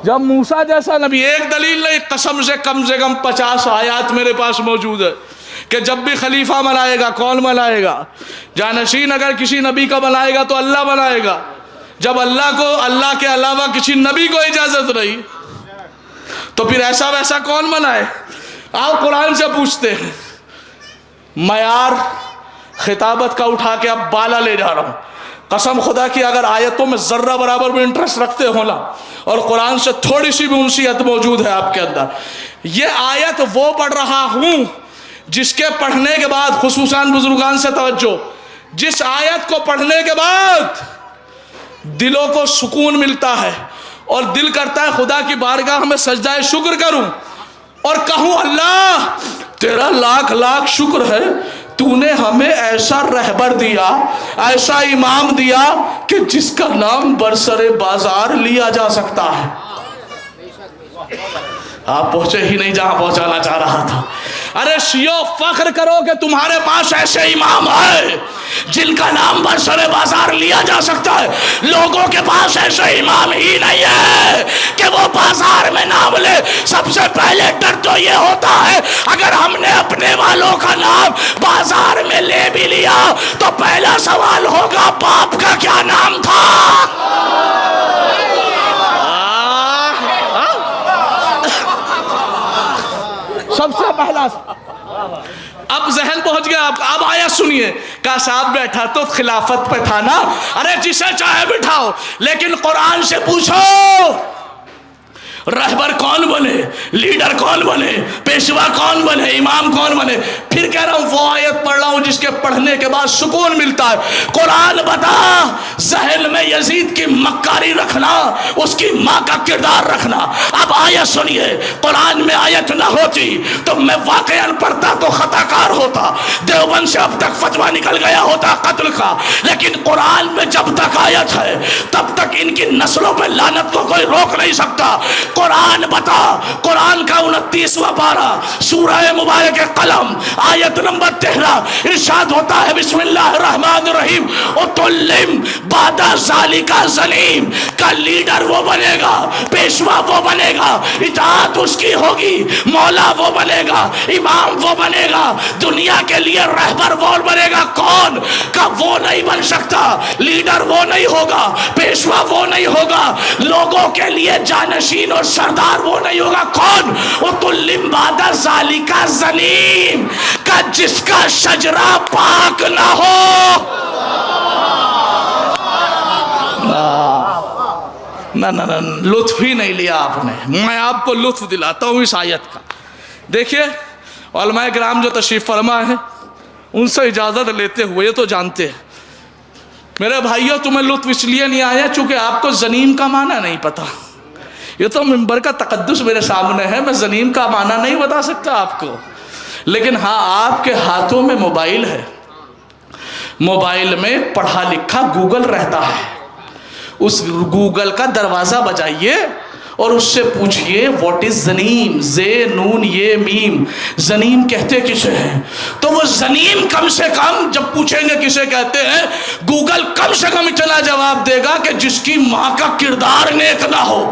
جب موسیٰ جیسا نبی، ایک دلیل نہیں، قسم سے کم 50 آیات میرے پاس موجود ہے کہ جب بھی خلیفہ بنائے گا کون بنائے گا؟ جانشین اگر کسی نبی کا بنائے گا تو اللہ بنائے گا. جب اللہ کے علاوہ کسی نبی کو اجازت نہیں تو پھر ایسا ویسا کون بنائے؟ آؤ قرآن سے پوچھتے ہیں. معیار خطابت کا اٹھا کے اب بالا لے جا رہا ہوں. قسم خدا کی اگر آیتوں میں ذرہ برابر بھی انٹرسٹ رکھتے ہو نا اور قرآن سے تھوڑی سی بھی انسیت موجود ہے آپ کے اندر، یہ آیت وہ پڑھ رہا ہوں جس کے پڑھنے کے بعد خصوصاً بزرگان سے توجہ، جس آیت کو پڑھنے کے بعد دلوں کو سکون ملتا ہے اور دل کرتا ہے خدا کی بارگاہ میں سجدہ شکر کروں اور کہوں اللہ تیرا لاکھ لاکھ شکر ہے، تو نے ہمیں ایسا رہبر دیا، ایسا امام دیا کہ جس کا نام برسر بازار لیا جا سکتا ہے. آپ پہنچے ہی نہیں جہاں پہنچانا چاہ رہا تھا. ارے شیعو فخر کرو کہ تمہارے پاس ایسے امام ہے جن کا نام برسر بازار لیا جا سکتا ہے. لوگوں کے پاس ایسے امام ہی نہیں ہے کہ وہ بازار میں نام لے. سب سے پہلے ڈر تو یہ ہوتا ہے اگر ہم نے اپنے والوں کا نام بازار میں لے بھی لیا تو پہلا سوال ہوگا باپ کا کیا نام تھا. سب سے پہلا اب ذہن پہنچ گیا آپ کا. اب آیت سنیے. کہا صاحب بیٹھا تو خلافت پہ تھا نا. ارے جسے چاہے بٹھاؤ لیکن قرآن سے پوچھو رہبر کون بنے, لیڈر کون بنے, پیشوا کون بنے, امام کون بنے. پھر کہہ رہا ہوں وہ آیت پڑھ رہا ہوں جس کے پڑھنے کے بعد سکون ملتا ہے. قرآن بتا ذہن میں یزید کی مکاری رکھنا, اس کی ماں کا کردار رکھنا. اب آیت سنیے. قرآن میں آیت نہ ہوتی تو میں واقعاً پڑھتا تو خطا کار ہوتا, دیوبند سے اب تک فتویٰ نکل گیا ہوتا قتل کا. لیکن قرآن میں جب تک آیت ہے تب تک ان کی نسلوں پہ لعنت کو کوئی روک نہیں سکتا. قرآن بتا. قرآن کا 29واں پارہ سورہ مبارک قلم آیت نمبر 13 ارشاد ہوتا ہے بسم اللہ الرحمن الرحیم اتلم بعد ذالک زنیم. کا لیڈر وہ بنے گا, پیشوا وہ بنے گا, اطاعت اس کی ہوگی, مولا وہ بنے گا, امام وہ بنے گا, دنیا کے لیے رہبر وہ بنے گا. کون کا وہ نہیں بن سکتا, لیڈر وہ نہیں ہوگا, پیشوا وہ نہیں ہوگا, لوگوں کے لیے جانشین اور سردار وہ نہیں ہوگا. کون؟ اتلم بعد ذالک زنیم. کا جس کا شجرہ پاک نہ ہو. نہ لطف ہی نہیں لیا آپ نے. میں آپ کو لطف دلاتا ہوں اس آیت کا. دیکھیے علماء کرام جو تشریف فرما ہے ان سے اجازت لیتے ہوئے یہ تو جانتے ہیں میرے بھائیوں تمہیں لطف اس لیے نہیں آیا چونکہ آپ کو زنیم کا معنی نہیں پتا. یہ تو منبر کا تقدس میرے سامنے ہے, میں زنیم کا معنی نہیں بتا سکتا آپ کو. لیکن ہاں آپ کے ہاتھوں میں موبائل ہے, موبائل میں پڑھا لکھا گوگل رہتا ہے. اس گوگل کا دروازہ بجائیے اور اس سے پوچھئے واٹ از زنیم, زے نون یہ میم, زنیم کہتے کسے ہیں. تو وہ زنیم کم سے کم جب پوچھیں گے کسے کہتے ہیں گوگل کم سے کم اتنا جواب دے گا کہ جس کی ماں کا کردار نیک نہ ہو.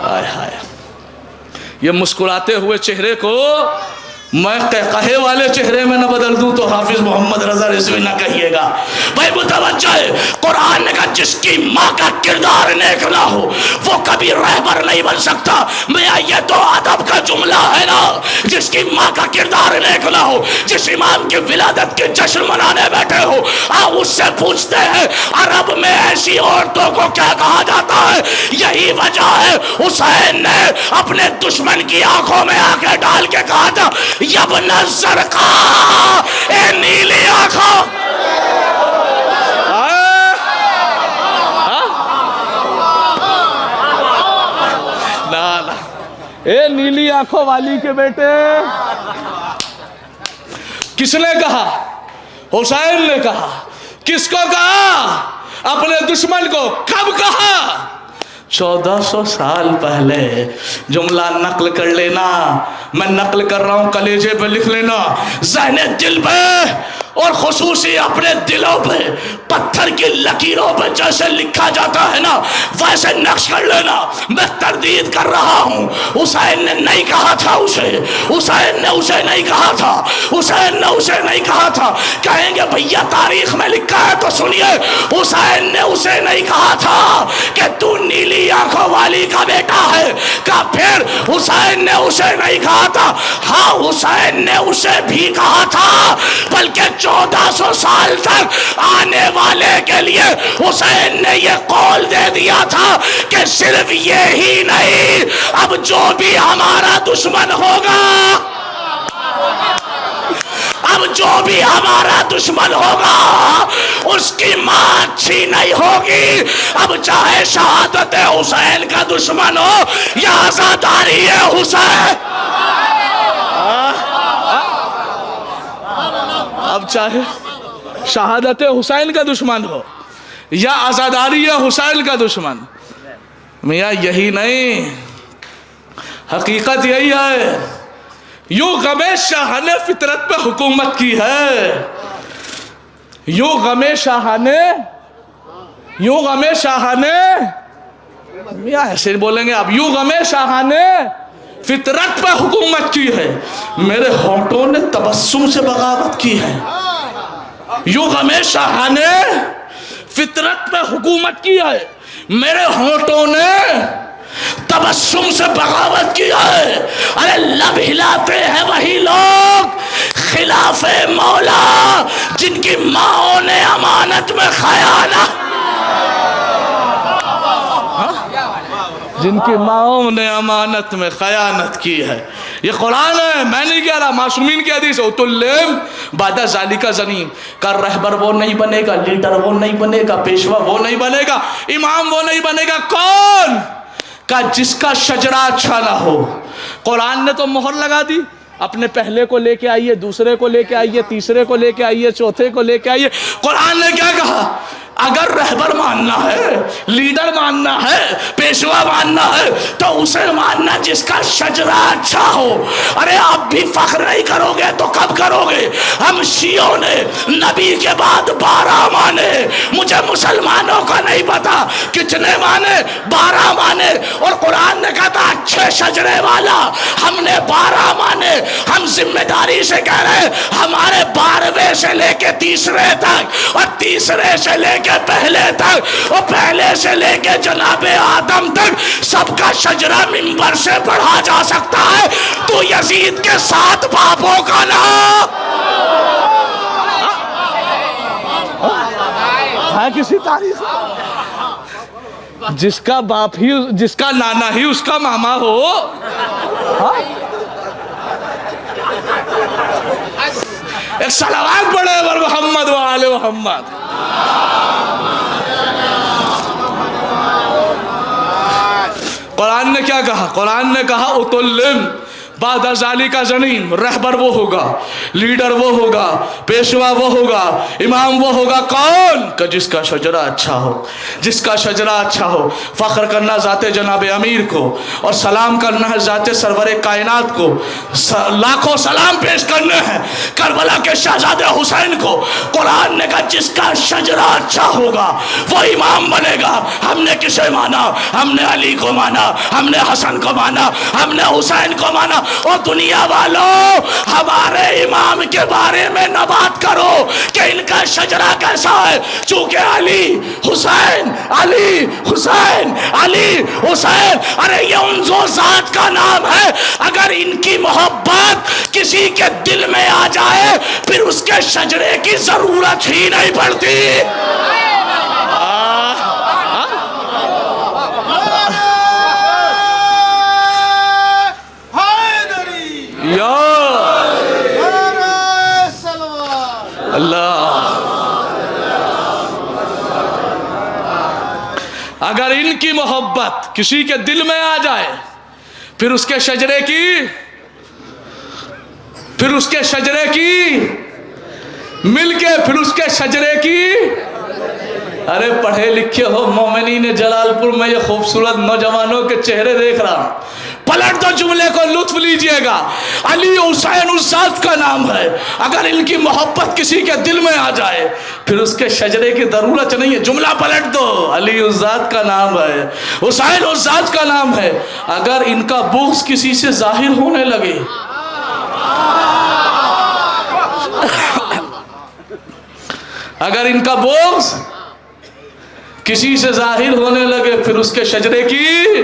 آئے ہائے. یہ مسکراتے ہوئے چہرے کو میں قہقہے والے چہرے میں نہ بدل دوں تو حافظ محمد رضا رضوی نہ کہیے گا. بھائی متوجہ ہے. قرآن کا جس کی ماں کا کردار نیک نہ ہو وہ کبھی رہبر نہیں بن سکتا. میاں یہ تو ادب کا جملہ ہے نا. جس کی ماں کا کردار نیک نہ ہو, جس امام کی ولادت کے جشن منانے بیٹھے ہو, اس سے پوچھتے ہیں عرب میں ایسی عورتوں کو کیا کہا جاتا ہے. یہی وجہ ہے حسین نے اپنے دشمن کی آنکھوں میں آنکھیں ڈال کے کہا تھا یبن الزرقاء, اے نیلی آنکھوں. اے نیلی آنکھوں والی کے بیٹے. کس نے کہا؟ حسین نے کہا. کس کو کہا؟ اپنے دشمن کو. کب کہا؟ 1400 سال پہلے. جملہ نقل کر لینا, میں نقل کر رہا ہوں, کلیجے پہ لکھ لینا, ذہن دل پہ اور خصوصی اپنے دلوں پہ پتھر کی لکیروں پہ جیسے لکھا جاتا ہے نا ویسے نقش کر لینا. میں تردید کر رہا ہوں. حسین نے نہیں کہا تھا اسے, حسین نے اسے نہیں کہا تھا, حسین نے اسے نہیں کہا تھا. کہیں گے بھیا تاریخ میں لکھا ہے تو سنیے, حسین نے اسے نہیں کہا تھا کہ تو نیلی آنکھوں والی کا بیٹا ہے. کہ پھر حسین نے اسے نہیں کہا تھا. ہاں حسین نے اسے بھی کہا تھا, بلکہ 1400 سال تک آنے والے کے لیے حسین نے یہ قول دے دیا تھا کہ صرف یہی نہیں, اب جو بھی ہمارا دشمن ہوگا, اب جو بھی ہمارا دشمن ہوگا اس کی ماں اچھی نہیں ہوگی. اب چاہے شہادت حسین کا دشمن ہو یا عزاداری حسین, اب چاہے شہادت حسین کا دشمن ہو یا عزاداری حسین کا دشمن, میاں یہی نہیں حقیقت یہی ہے. یوں غم شاہ نے فطرت پہ حکومت کی ہے. یوں غم شاہ نے میاں ایسے بولیں گے اب. یوں غم شاہ نے فطرت پہ حکومت کی ہے, میرے ہونٹوں نے تبسم سے بغاوت کی ہے. یوں غم شاہ نے فطرت پہ حکومت کی ہے, میرے ہونٹوں نے تبسم سے بغاوت کی ہے. ارے لب ہلاتے ہیں وہی لوگ خلاف مولا جن کی ماں نے امانت میں خیانت, جن کی ماں نے امانت میں خیانت کی ہے. یہ قرآن ہے, میں نہیں کہہ رہا, معصومین کی حدیث ہے. اتلم بعد ذالک زنیم. کا رہبر وہ نہیں بنے گا, لیڈر وہ نہیں بنے گا, پیشوا وہ نہیں بنے گا, امام وہ نہیں بنے گا. کون کا جس کا شجرہ اچھا نہ ہو. قرآن نے تو مہر لگا دی, اپنے پہلے کو لے کے آئیے, دوسرے کو لے کے آئیے, تیسرے کو لے کے آئیے, چوتھے کو لے کے آئیے. قرآن نے کیا کہا؟ اگر رہبر ماننا ہے, لیڈر ماننا ہے, پیشوا ماننا ہے تو اسے ماننا جس کا شجرہ اچھا ہو. ارے آپ بھی فخر نہیں کرو گے تو کب کرو گے؟ ہم شیعوں نے نبی کے بعد 12 مانے, مجھے مسلمانوں کا نہیں پتا کتنے مانے, 12 مانے. اور قرآن نے کہا تھا اچھے شجرے والا, ہم نے 12 مانے. ہم ذمہ داری سے کہہ رہے ہیں ہمارے 12ویں سے لے کے تیسرے تک, اور تیسرے سے لے کے پہلے تک, اور پہلے سے لے کے جناب آدم تک سب کا شجرہ منبر سے پڑھا جا سکتا ہے. تو یزید کے 7 باپوں کا نام ہے کسی تاریخ جس کا باپ ہی, جس کا نانا ہی اس کا ماما ہو. ایک صلوات پڑھے بر محمد و آل محمد. قرآن نے کیا کہا؟ قرآن نے کہا اتلم بعد ذالک زنیم. رہبر وہ ہوگا, لیڈر وہ ہوگا, پیشوا وہ ہوگا, امام وہ ہوگا. کون کہ جس کا شجرہ اچھا ہو, جس کا شجرہ اچھا ہو. فخر کرنا ذات جناب امیر کو, اور سلام کرنا ہے ذات سرور کائنات کو. لاکھوں سلام پیش کرنے ہیں کربلا کے شہزادے حسین کو. قرآن نے کہا جس کا شجرہ اچھا ہوگا وہ امام بنے گا. ہم نے کسے مانا؟ ہم نے علی کو مانا, ہم نے حسن کو مانا, ہم نے حسین کو مانا. اور دنیا والوں ہمارے امام کے بارے میں نہ بات کرو کہ ان کا شجرہ کیسا ہے, چونکہ علی حسین, علی حسین, علی حسین. ارے یہ ان دو ذات کا نام ہے. اگر ان کی محبت کسی کے دل میں آ جائے پھر اس کے شجرے کی ضرورت ہی نہیں پڑتی. اللہ, اگر ان کی محبت کسی کے دل میں آ جائے پھر اس کے شجرے کی مل کے پھر اس کے شجرے کی. ارے پڑھے لکھے ہو مومنین جلال پور میں یہ خوبصورت نوجوانوں کے چہرے دیکھ رہا ہوں. پلٹ دو جملے کو, لطف لیجئے گا. علی حسین اس ذات کا نام ہے. اگر ان کی محبت کسی کے دل میں آ جائے پھر اس کے شجرے کی ضرورت نہیں ہے. جملہ پلٹ دو, علی اس ذات کا نام ہے, حسین اس ذات کا نام ہے. اگر ان کا بغض کسی سے ظاہر ہونے لگے, اگر ان کا بغض کسی سے ظاہر ہونے لگے پھر اس کے شجرے کی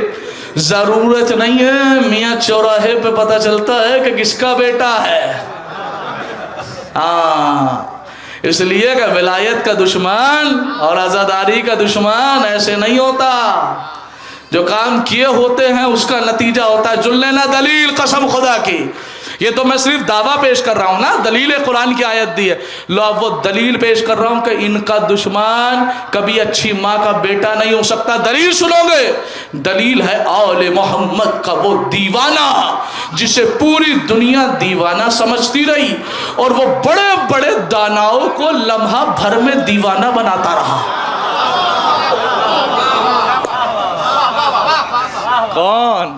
ضرورت نہیں ہے. میاں چوراہے پہ پتہ چلتا ہے کہ کس کا بیٹا ہے. اس لیے کہ ولایت کا دشمن اور عزاداری کا دشمن ایسے نہیں ہوتا. جو کام کیے ہوتے ہیں اس کا نتیجہ ہوتا ہے. جلنا دلیل قسم خدا کی. یہ تو میں صرف دعویٰ پیش کر رہا ہوں نا, دلیل قرآن کی آیت دی ہے. لو اب وہ دلیل پیش کر رہا ہوں کہ ان کا دشمن کبھی اچھی ماں کا بیٹا نہیں ہو سکتا. دلیل سنو گے, دلیل ہے آل محمد کا وہ دیوانہ جسے پوری دنیا دیوانہ سمجھتی رہی, اور وہ بڑے بڑے داناؤں کو لمحہ بھر میں دیوانہ بناتا رہا. کون؟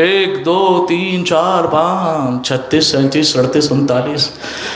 1 2 3 4 5 36 37 38 39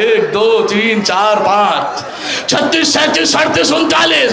1 2 3 4 5 36 37 38 39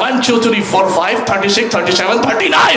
1 2 3 4 5 36 37 39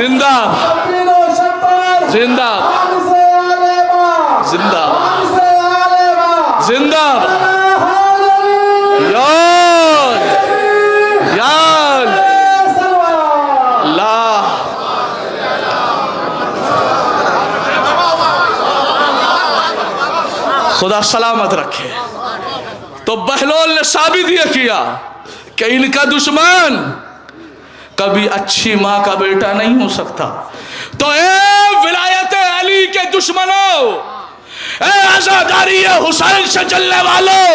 زندہ زندہ زندہ زندہ خدا سلامت رکھے. تو بہلول نے ثابت یہ کیا کہ ان کا دشمن کبھی اچھی ماں کا بیٹا نہیں ہو سکتا. تو اے ولایت علی کے دشمنوں، اے عزاداری حسین سے جلنے والوں،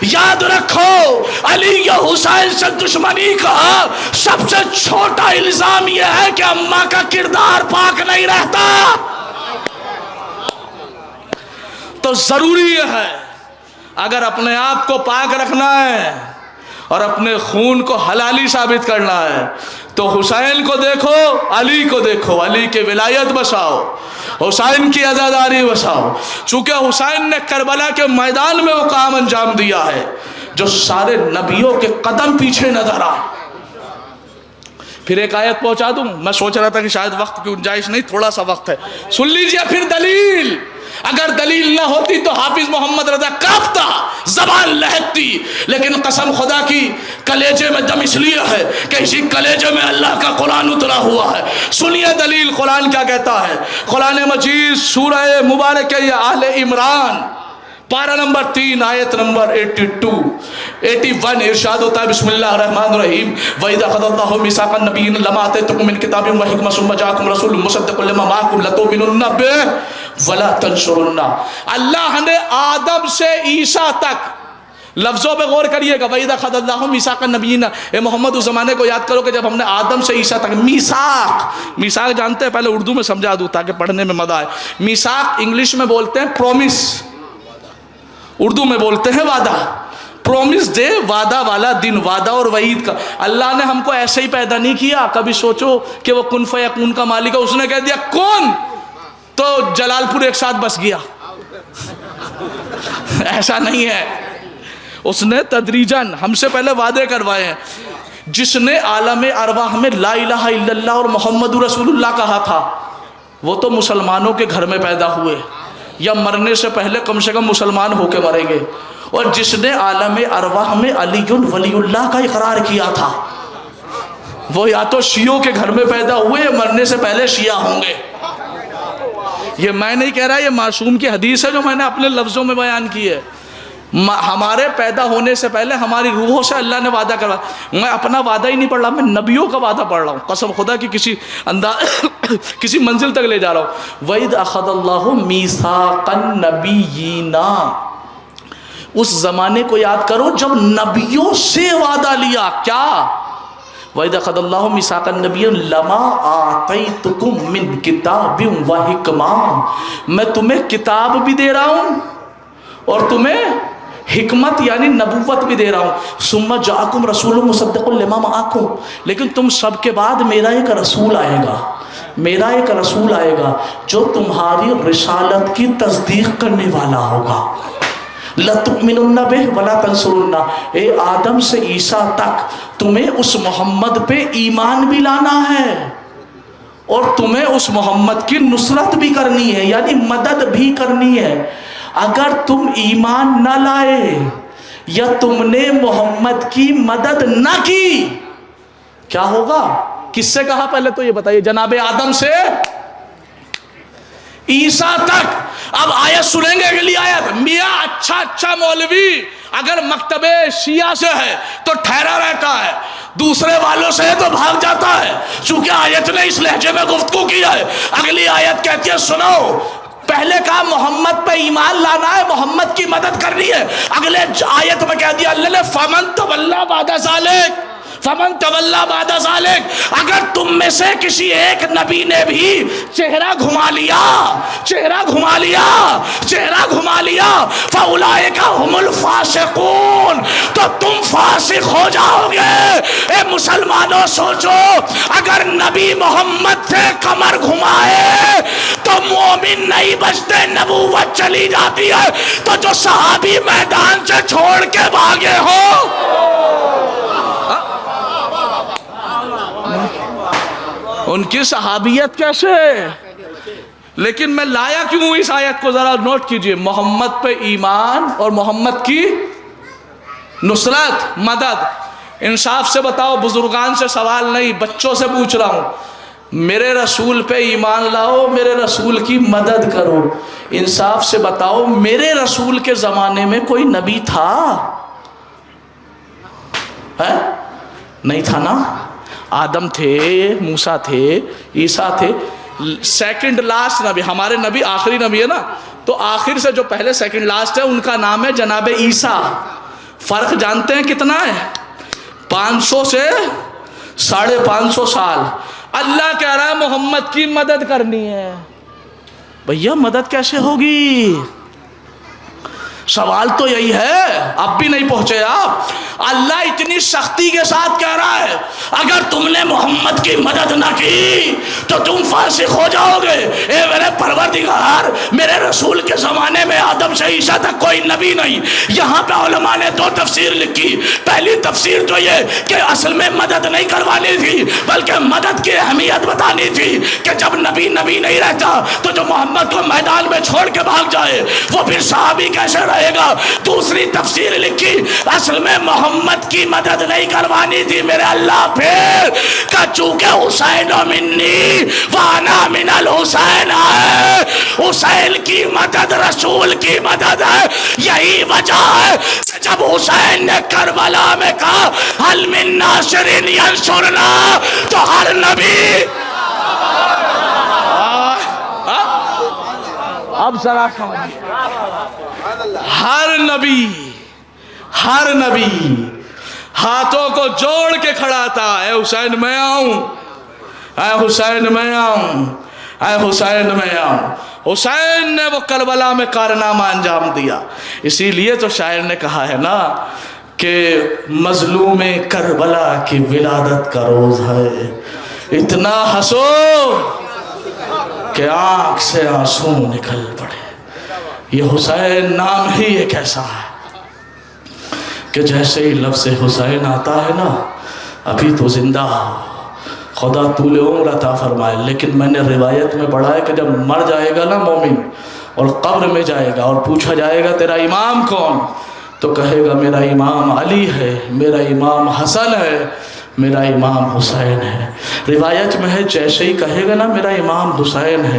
یاد رکھو علی یا حسین سے دشمنی کا سب سے چھوٹا الزام یہ ہے کہ اماں کا کردار پاک نہیں رہتا. تو ضروری ہے اگر اپنے آپ کو پاک رکھنا ہے اور اپنے خون کو حلالی ثابت کرنا ہے تو حسین کو دیکھو، علی کو دیکھو، علی کے ولایت بساؤ، حسین کی عزاداری بساؤ. چونکہ حسین نے کربلا کے میدان میں وہ کام انجام دیا ہے جو سارے نبیوں کے قدم پیچھے نظر آئے. پھر ایک آیت پہنچا دوں، میں سوچ رہا تھا کہ شاید وقت کی گنجائش نہیں، تھوڑا سا وقت ہے، سن لیجئے پھر دلیل. اگر دلیل نہ ہوتی تو حافظ محمد رضا کانپتا، زبان لہکتی، لیکن قسم خدا کی کلیجے میں دم اس لیے ہے کہ اسی کلیجے میں اللہ کا قرآن اترا ہوا ہے. سنیے دلیل قرآن کیا کہتا ہے. قرآن مجید سورہ مبارکہ آل عمران پارہ نمبر 3 آیت نمبر 81 ارشاد ہوتا ہے بسم اللہ الرحمن الرحیم وَإِذَا أَخَذَ اللَّهُ مِيثَاقَ النَّبِيِّينَ لَمَا آتَيْتُكُم مِّن كِتَابٍ وَحِكْمَةٍ ثُمَّ جَاءَكُمْ رَسُولٌ مُصَدِّقٌ لِّمَا مَعَكُمْ لَتُؤْمِنُنَّ بِهِ وَلَا تَنصُرُنَّهُ. اللہ نے آدم سے عیسیٰ تک، لفظوں پہ غور کریے گا، وَإِذَا أَخَذَ اللَّهُ مِيثَاقَ النَّبِيِّينَ، اے محمد اس زمانے کو یاد کرو کہ جب ہم نے آدم سے عیسیٰ تک میثاق جانتے ہیں، پہلے اردو میں سمجھا دوں تاکہ پڑھنے میں مزہ آئے. میثاق انگلش میں بولتے ہیں پرومس، اردو میں بولتے ہیں وعدہ. پرومس ڈے، وعدہ والا دن، وعدہ اور وعید کا. اللہ نے ہم کو ایسے ہی پیدا نہیں کیا. کبھی سوچو کہ وہ کن فیکون کا مالک ہے، اس نے کہہ دیا کون تو جلال پور ایک ساتھ بس گیا. ایسا نہیں ہے، اس نے تدریجاً ہم سے پہلے وعدے کروائے ہیں. جس نے عالم ارواح میں لا الہ الا اللہ اور محمد رسول اللہ کہا تھا وہ تو مسلمانوں کے گھر میں پیدا ہوئے یا مرنے سے پہلے کم سے کم مسلمان ہو کے مریں گے. اور جس نے عالم ارواح میں علی ولی اللہ کا اقرار کیا تھا وہ یا تو شیعوں کے گھر میں پیدا ہوئے یا مرنے سے پہلے شیعہ ہوں گے. یہ میں نہیں کہہ رہا، یہ معصوم کی حدیث ہے جو میں نے اپنے لفظوں میں بیان کی ہے. ہمارے پیدا ہونے سے پہلے ہماری روحوں سے اللہ نے وعدہ کرا. میں اپنا وعدہ ہی نہیں پڑھ رہا، میں نبیوں کا وعدہ پڑھ رہا ہوں. قسم خدا کی کسی منزل تک لے جا رہا ہوں. وَإِذْ أَخَذَ اللَّهُ مِيثَاقَ النَّبِيِّينَ، اس زمانے کو یاد کرو جب نبیوں سے وعدہ لیا. کیا؟ وَإِذْ أَخَذَ اللَّهُ مِيثَاقَ النَّبِيِّينَ لَمَا آتَيْتُكُم مِّن كِتَابٍ وَحِكْمَةٍ، میں تمہیں کتاب بھی دے رہا ہوں اور تمہیں حکمت یعنی نبوت بھی دے رہا ہوں. ثم جاءکم رسول مصدق لما معکم، لیکن تم سب کے بعد میرا ایک رسول آئے گا، میرا ایک رسول آئے گا جو تمہاری رسالت کی تصدیق کرنے والا ہوگا. لَتُؤْمِنُنَّ بِهِ وَلَا تَنْصُرُنَّ، اے آدم سے عیسیٰ تک تمہیں اس محمد پہ ایمان بھی لانا ہے اور تمہیں اس محمد کی نصرت بھی کرنی ہے یعنی مدد بھی کرنی ہے. اگر تم ایمان نہ لائے یا تم نے محمد کی مدد نہ کی کیا ہوگا؟ کس سے کہا پہلے تو یہ بتائیے؟ جناب آدم سے عیسیٰ تک. اب آیت سنیں گے اگلی آیت. میاں اچھا مولوی اگر مکتب شیعہ سے ہے تو ٹھہرا رہتا ہے، دوسرے والوں سے ہے تو بھاگ جاتا ہے. چونکہ آیت نے اس لہجے میں گفتگو کی ہے. اگلی آیت کہتی ہے سنو، پہلے کہا محمد پہ ایمان لانا ہے، محمد کی مدد کرنی ہے. اگلے آیت میں کہہ دیا اللہ نے فمن تولی بعد ذالک، فمن تولی بعد ذالک، اگر تم میں سے کسی ایک نبی نے بھی چہرہ گھما لیا فاولئک هم الفاسقون، تو تم فاسق ہو جاؤ گے. اے مسلمانوں سوچو، اگر نبی محمد سے کمر گھمائے تو مومن نہیں بچتے، نبوت چلی جاتی ہے. تو جو صحابی میدان سے چھوڑ کے بھاگے ہو ان کی صحابیت کیسے؟ لیکن میں لایا کیوں ہوں اس آیت کو ذرا نوٹ کیجئے. محمد پہ ایمان اور محمد کی نصرت مدد. انصاف سے بتاؤ، بزرگان سے سوال نہیں، بچوں سے پوچھ رہا ہوں. میرے رسول پہ ایمان لاؤ، میرے رسول کی مدد کرو. انصاف سے بتاؤ، میرے رسول کے زمانے میں کوئی نبی تھا؟ نہیں تھا نا. آدم تھے، موسیٰ تھے، عیسیٰ تھے. سیکنڈ لاسٹ نبی، ہمارے نبی آخری نبی ہے نا، تو آخر سے جو پہلے سیکنڈ لاسٹ ہے ان کا نام ہے جناب عیسیٰ. فرق جانتے ہیں کتنا ہے؟ 500 سے 550 سال. اللہ کہہ رہا ہے محمد کی مدد کرنی ہے. بھیا مدد کیسے ہوگی؟ سوال تو یہی ہے. اب بھی نہیں پہنچے آپ. اللہ اتنی سختی کے ساتھ کہہ رہا ہے اگر تم نے محمد کی مدد نہ کی تو تم فاسق ہو جاؤ گے. اے میرے پروردگار، میرے رسول کے زمانے میں آدم سے عیسیٰ تک کوئی نبی نہیں. یہاں پہ علماء نے 2 تفسیر لکھی. پہلی تفسیر تو یہ کہ اصل میں مدد نہیں کروانی تھی، بلکہ مدد کی اہمیت بتانی تھی کہ جب نبی نہیں رہتا تو جو محمد کو میدان میں چھوڑ کے بھاگ جائے وہ پھر صحابی کیسے رہے گا. دوسری تفسیر لکھی اصل میں محمد کی مدد نہیں کروانی تھی میرے اللہ پھر کہ چونکہ حسین منی وانا من الحسین ہے، حسین کی مدد رسول کی مدد ہے. یہی وجہ ہے کہ جب حسین نے کربلا میں کہا حل من ناصر ینصرنا تو ہر نبی اب ذرا سمجھیں، ہر نبی ہاتھوں کو جوڑ کے کھڑا تھا. اے حسین میں آؤں، اے حسین میں آؤں، اے حسین میں آؤں. حسین نے وہ کربلا میں کارنامہ انجام دیا. اسی لیے تو شاعر نے کہا ہے نا کہ مظلوم کربلا کی ولادت کا روز ہے، اتنا ہنسو کہ آنکھ سے آنسو نکل پڑے. یہ حسین نام ہی ایک ایسا ہے کہ جیسے ہی لفظ حسین آتا ہے نا، ابھی تو زندہ ہو، خدا طول عمر عطا فرمائے. لیکن میں نے روایت میں پڑھا ہے کہ جب مر جائے گا نا مومن اور قبر میں جائے گا اور پوچھا جائے گا تیرا امام کون، تو کہے گا میرا امام علی ہے، میرا امام حسن ہے، میرا امام حسین ہے. روایت میں ہے جیسے ہی کہے گا نا میرا امام حسین ہے،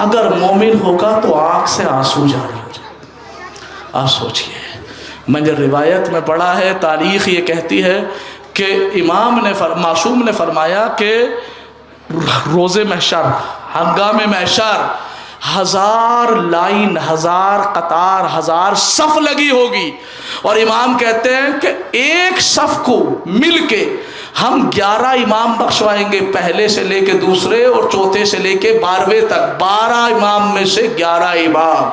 اگر مومن ہوگا تو آنکھ سے آنسو جاری ہو جائے. آپ سوچئے، میں نے روایت میں پڑھا ہے، تاریخ یہ کہتی ہے کہ معصوم نے فرمایا کہ روز محشر، ہنگام محشر 1000 لائن، 1000 قطار، 1000 صف لگی ہوگی، اور امام کہتے ہیں کہ ایک صف کو مل کے ہم 11 امام بخشوائیں گے، پہلے سے لے کے دوسرے اور چوتھے سے لے کے 12ویں تک. 12 امام میں سے 11 امام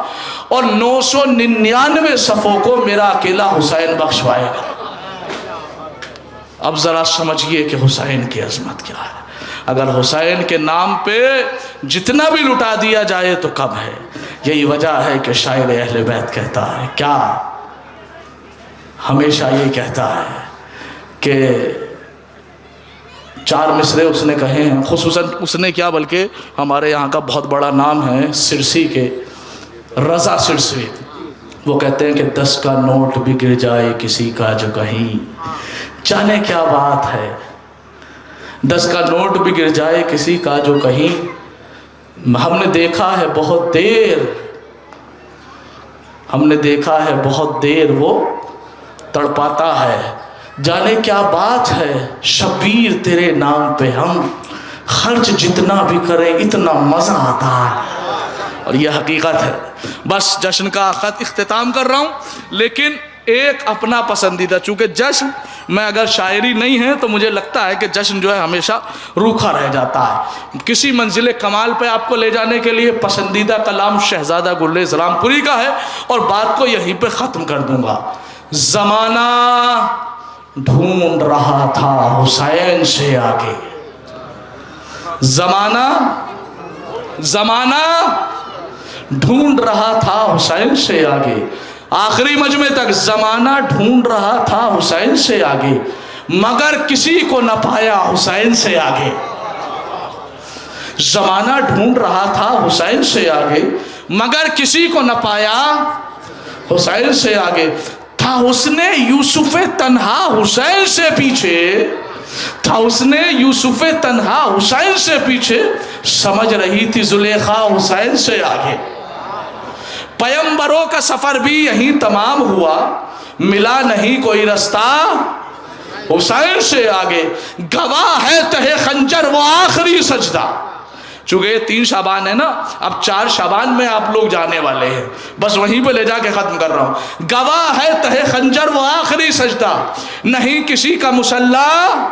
اور 999 صفوں کو میرا اکیلا حسین بخشوائے گا. اب ذرا سمجھئے کہ حسین کی عظمت کیا ہے. اگر حسین کے نام پہ جتنا بھی لٹا دیا جائے تو کم ہے. یہی وجہ ہے کہ شاعر اہل بیت کہتا ہے، کیا ہمیشہ یہ کہتا ہے کہ 4 مصرے اس نے کہے ہیں، خصوصاً اس نے کیا بلکہ ہمارے یہاں کا بہت بڑا نام ہے سرسی کے رضا سرسی. وہ کہتے ہیں کہ 10 کا نوٹ بھی گر جائے کسی کا جو کہیں، جانے کیا بات ہے. 10 کا نوٹ بھی گر جائے کسی کا جو کہیں، ہم نے دیکھا ہے بہت دیر، ہم نے دیکھا ہے بہت دیر وہ تڑپاتا ہے. جانے کیا بات ہے شبیر تیرے نام پہ ہم خرچ جتنا بھی کریں اتنا مزہ آتا ہے. اور یہ حقیقت ہے. بس جشن کا خط اختتام کر رہا ہوں، لیکن ایک اپنا پسندیدہ، چونکہ جشن میں اگر شاعری نہیں ہے تو مجھے لگتا ہے کہ جشن جو ہے ہمیشہ روکھا رہ جاتا ہے. کسی منزل کمال پہ آپ کو لے جانے کے لیے پسندیدہ کلام شہزادہ گلیز رامپوری کا ہے، اور بات کو یہیں پہ ختم کر دوں گا. زمانہ ڈھونڈ رہا تھا حسین سے آگے، زمانہ ڈھونڈ رہا تھا حسین سے آگے، آخری مجمع تک زمانہ ڈھونڈ رہا تھا حسین سے آگے، مگر کسی کو نہ پایا حسین سے آگے. زمانہ ڈھونڈ رہا تھا حسین سے آگے مگر کسی کو نہ پایا حسین سے آگے تھا حسن یوسف تنہا حسین سے پیچھے تھا حسن یوسف تنہا حسین سے پیچھے سمجھ رہی تھی زلیخا حسین سے آگے پیمبروں کا سفر بھی یہیں تمام ہوا ملا نہیں کوئی رستہ حسین سے آگے گواہ ہے تہے خنجر وہ آخری سجدہ چونکہ یہ 3 شعبان ہے نا اب 4 شعبان میں آپ لوگ جانے والے ہیں بس وہیں پہ لے جا کے ختم کر رہا ہوں گواہ ہے تہے خنجر وہ آخری سجدہ نہیں کسی کا مسلح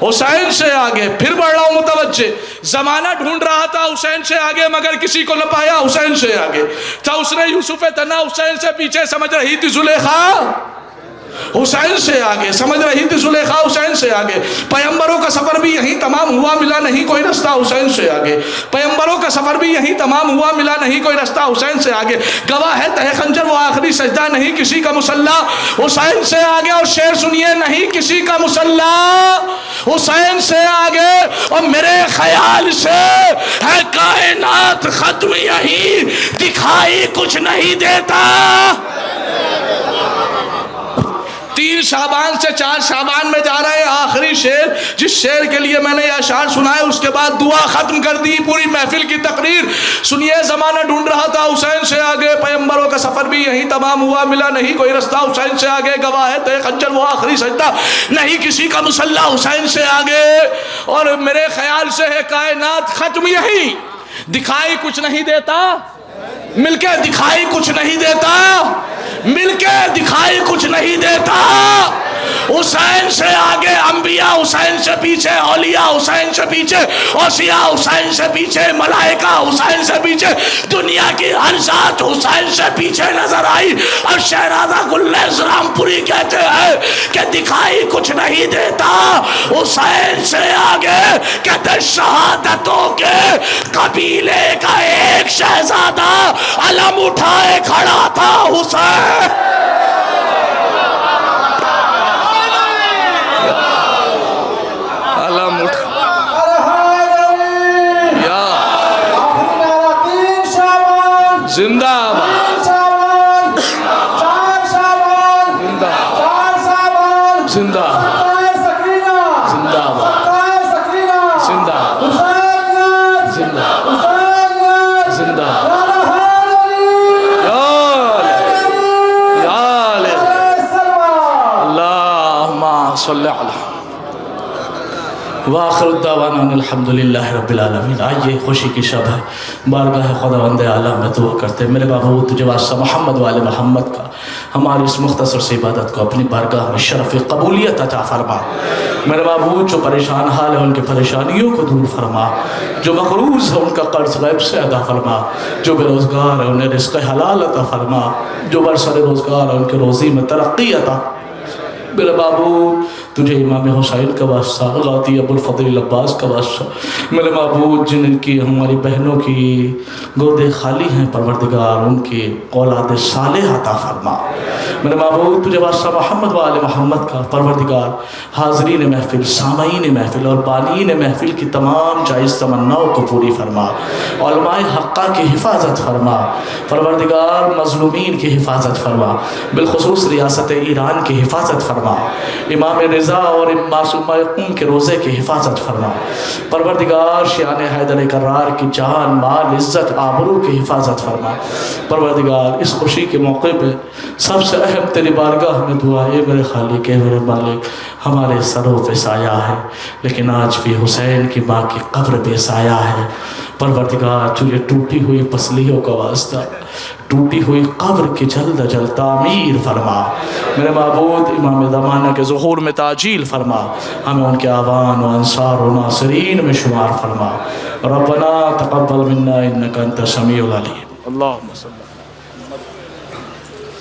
حسین سے آگے پھر بڑھ رہا ہوں متوجہ زمانہ ڈھونڈ رہا تھا حسین سے آگے مگر کسی کو نہ پایا حسین سے آگے تھا اس نے یوسف تنہا حسین سے پیچھے سمجھ رہی تھی زلیخا حسین سے آگے سمجھ رہی تھی زلیخا حسین سے آگے پیمبروں کا سفر بھی یہیں تمام ہوا ملا نہیں کوئی رستہ حسین سے آگے پیمبروں کا سفر بھی یہیں تمام ہوا ملا نہیں کوئی رستہ حسین سے آگے گواہ ہے تہے خنجر وہ آخری سجدہ نہیں کسی کا مسلح حسین سے آگے اور شعر سنیے نہیں کسی کا مسلح حسین سے آگے اور میرے خیال سے ہے کائنات ختم یہیں دکھائی کچھ نہیں دیتا 3 شعبان سے 4 شعبان میں جا رہے ہیں آخری شعر جس شعر کے لیے میں نے یہ اشعار سنائے اس کے بعد دعا ختم کر دی پوری محفل کی تقریر سنیے زمانہ ڈھونڈ رہا تھا حسین سے آگے پیمبروں کا سفر بھی یہیں تمام ہوا ملا نہیں کوئی رستہ حسین سے آگے گواہ ہے تہے خنجر وہ آخری سجدہ نہیں کسی کا مسلح حسین سے آگے اور میرے خیال سے ہے کائنات ختم یہیں دکھائی کچھ نہیں دیتا مل کے دکھائی کچھ نہیں دیتا مل کے دکھائی کچھ نہیں دیتا حسین سے آگے انبیاء حسین سے پیچھے اولیاء حسین سے پیچھے اوصیاء حسین سے پیچھے ملائکہ حسین سے پیچھے دنیا کی ہر ذات حسین سے پیچھے نظر آئی اور شہزادہ گل اسلام پوری کہتے ہیں کہ دکھائی کچھ نہیں دیتا حسین سے آگے کہتے شہادتوں کے قبیلے کا ایک شہزادہ علم اٹھائے کھڑا تھا حسین زندہ زندہ صلی اللہ وآخر الدعوانا الحمدللہ رب العالمین آئیے خوشی کی شب ہے بارگاہ خداوند عالم میں دعا کرتے ہیں میرے بابو تجھے واسطہ محمد والے محمد کا ہماری اس مختصر سی عبادت کو اپنی بارگاہ میں شرف قبولیت عطا فرما میرے بابو جو پریشان حال ہے ان کی پریشانیوں کو دور فرما جو مقروض ہے ان کا قرض غیب سے ادا فرما جو بے روزگار ہے انہیں رزق حلال عطا فرما جو برسر روزگار ہے ان کے روزی میں ترقی عطا میرے بابو تجھے امام حسین کا واسطہ غاتی ابو الفضل عباس کا واسطہ میرے بابو جن کی ہماری بہنوں کی گودے خالی ہیں پروردگار ان کی اولاد صالح عطا فرما میرے بابو تجھے واسطہ محمد وآل محمد کا پروردگار حاضرین محفل سامعین محفل اور بانین محفل کی تمام جائز تمناؤں کو پوری فرما علماء حقہ کی حفاظت فرما پروردگار مظلومین کی حفاظت فرما بالخصوص ریاست ایران کی حفاظت فرما امام رضا اور معصومہ قوم کے روزے کی حفاظت فرما پروردگار شیعان حیدر کرار کی جان مال عزت آبرو کی حفاظت فرما پروردگار اس خوشی کے موقع پہ سب سے اہم تیری بارگاہ میں دعا ہے میرے خالق میرے مالک ہمارے سروں پہ سایہ ہے لیکن آج بھی حسین کی ماں کی قبر پہ سایہ ہے پروردگار تجھے ٹوٹی ہوئی پسلیوں کا واسطہ ٹوٹی ہوئی قبر کی جلد جلد تعمیر فرما میرے معبود امام زمانہ کے ظہور میں تاجیل فرما ہمیں ان کے آوان و انصار و ناصرین میں شمار فرما ربنا تقبل منا انکا انت السمیع العلیم اللہم صلی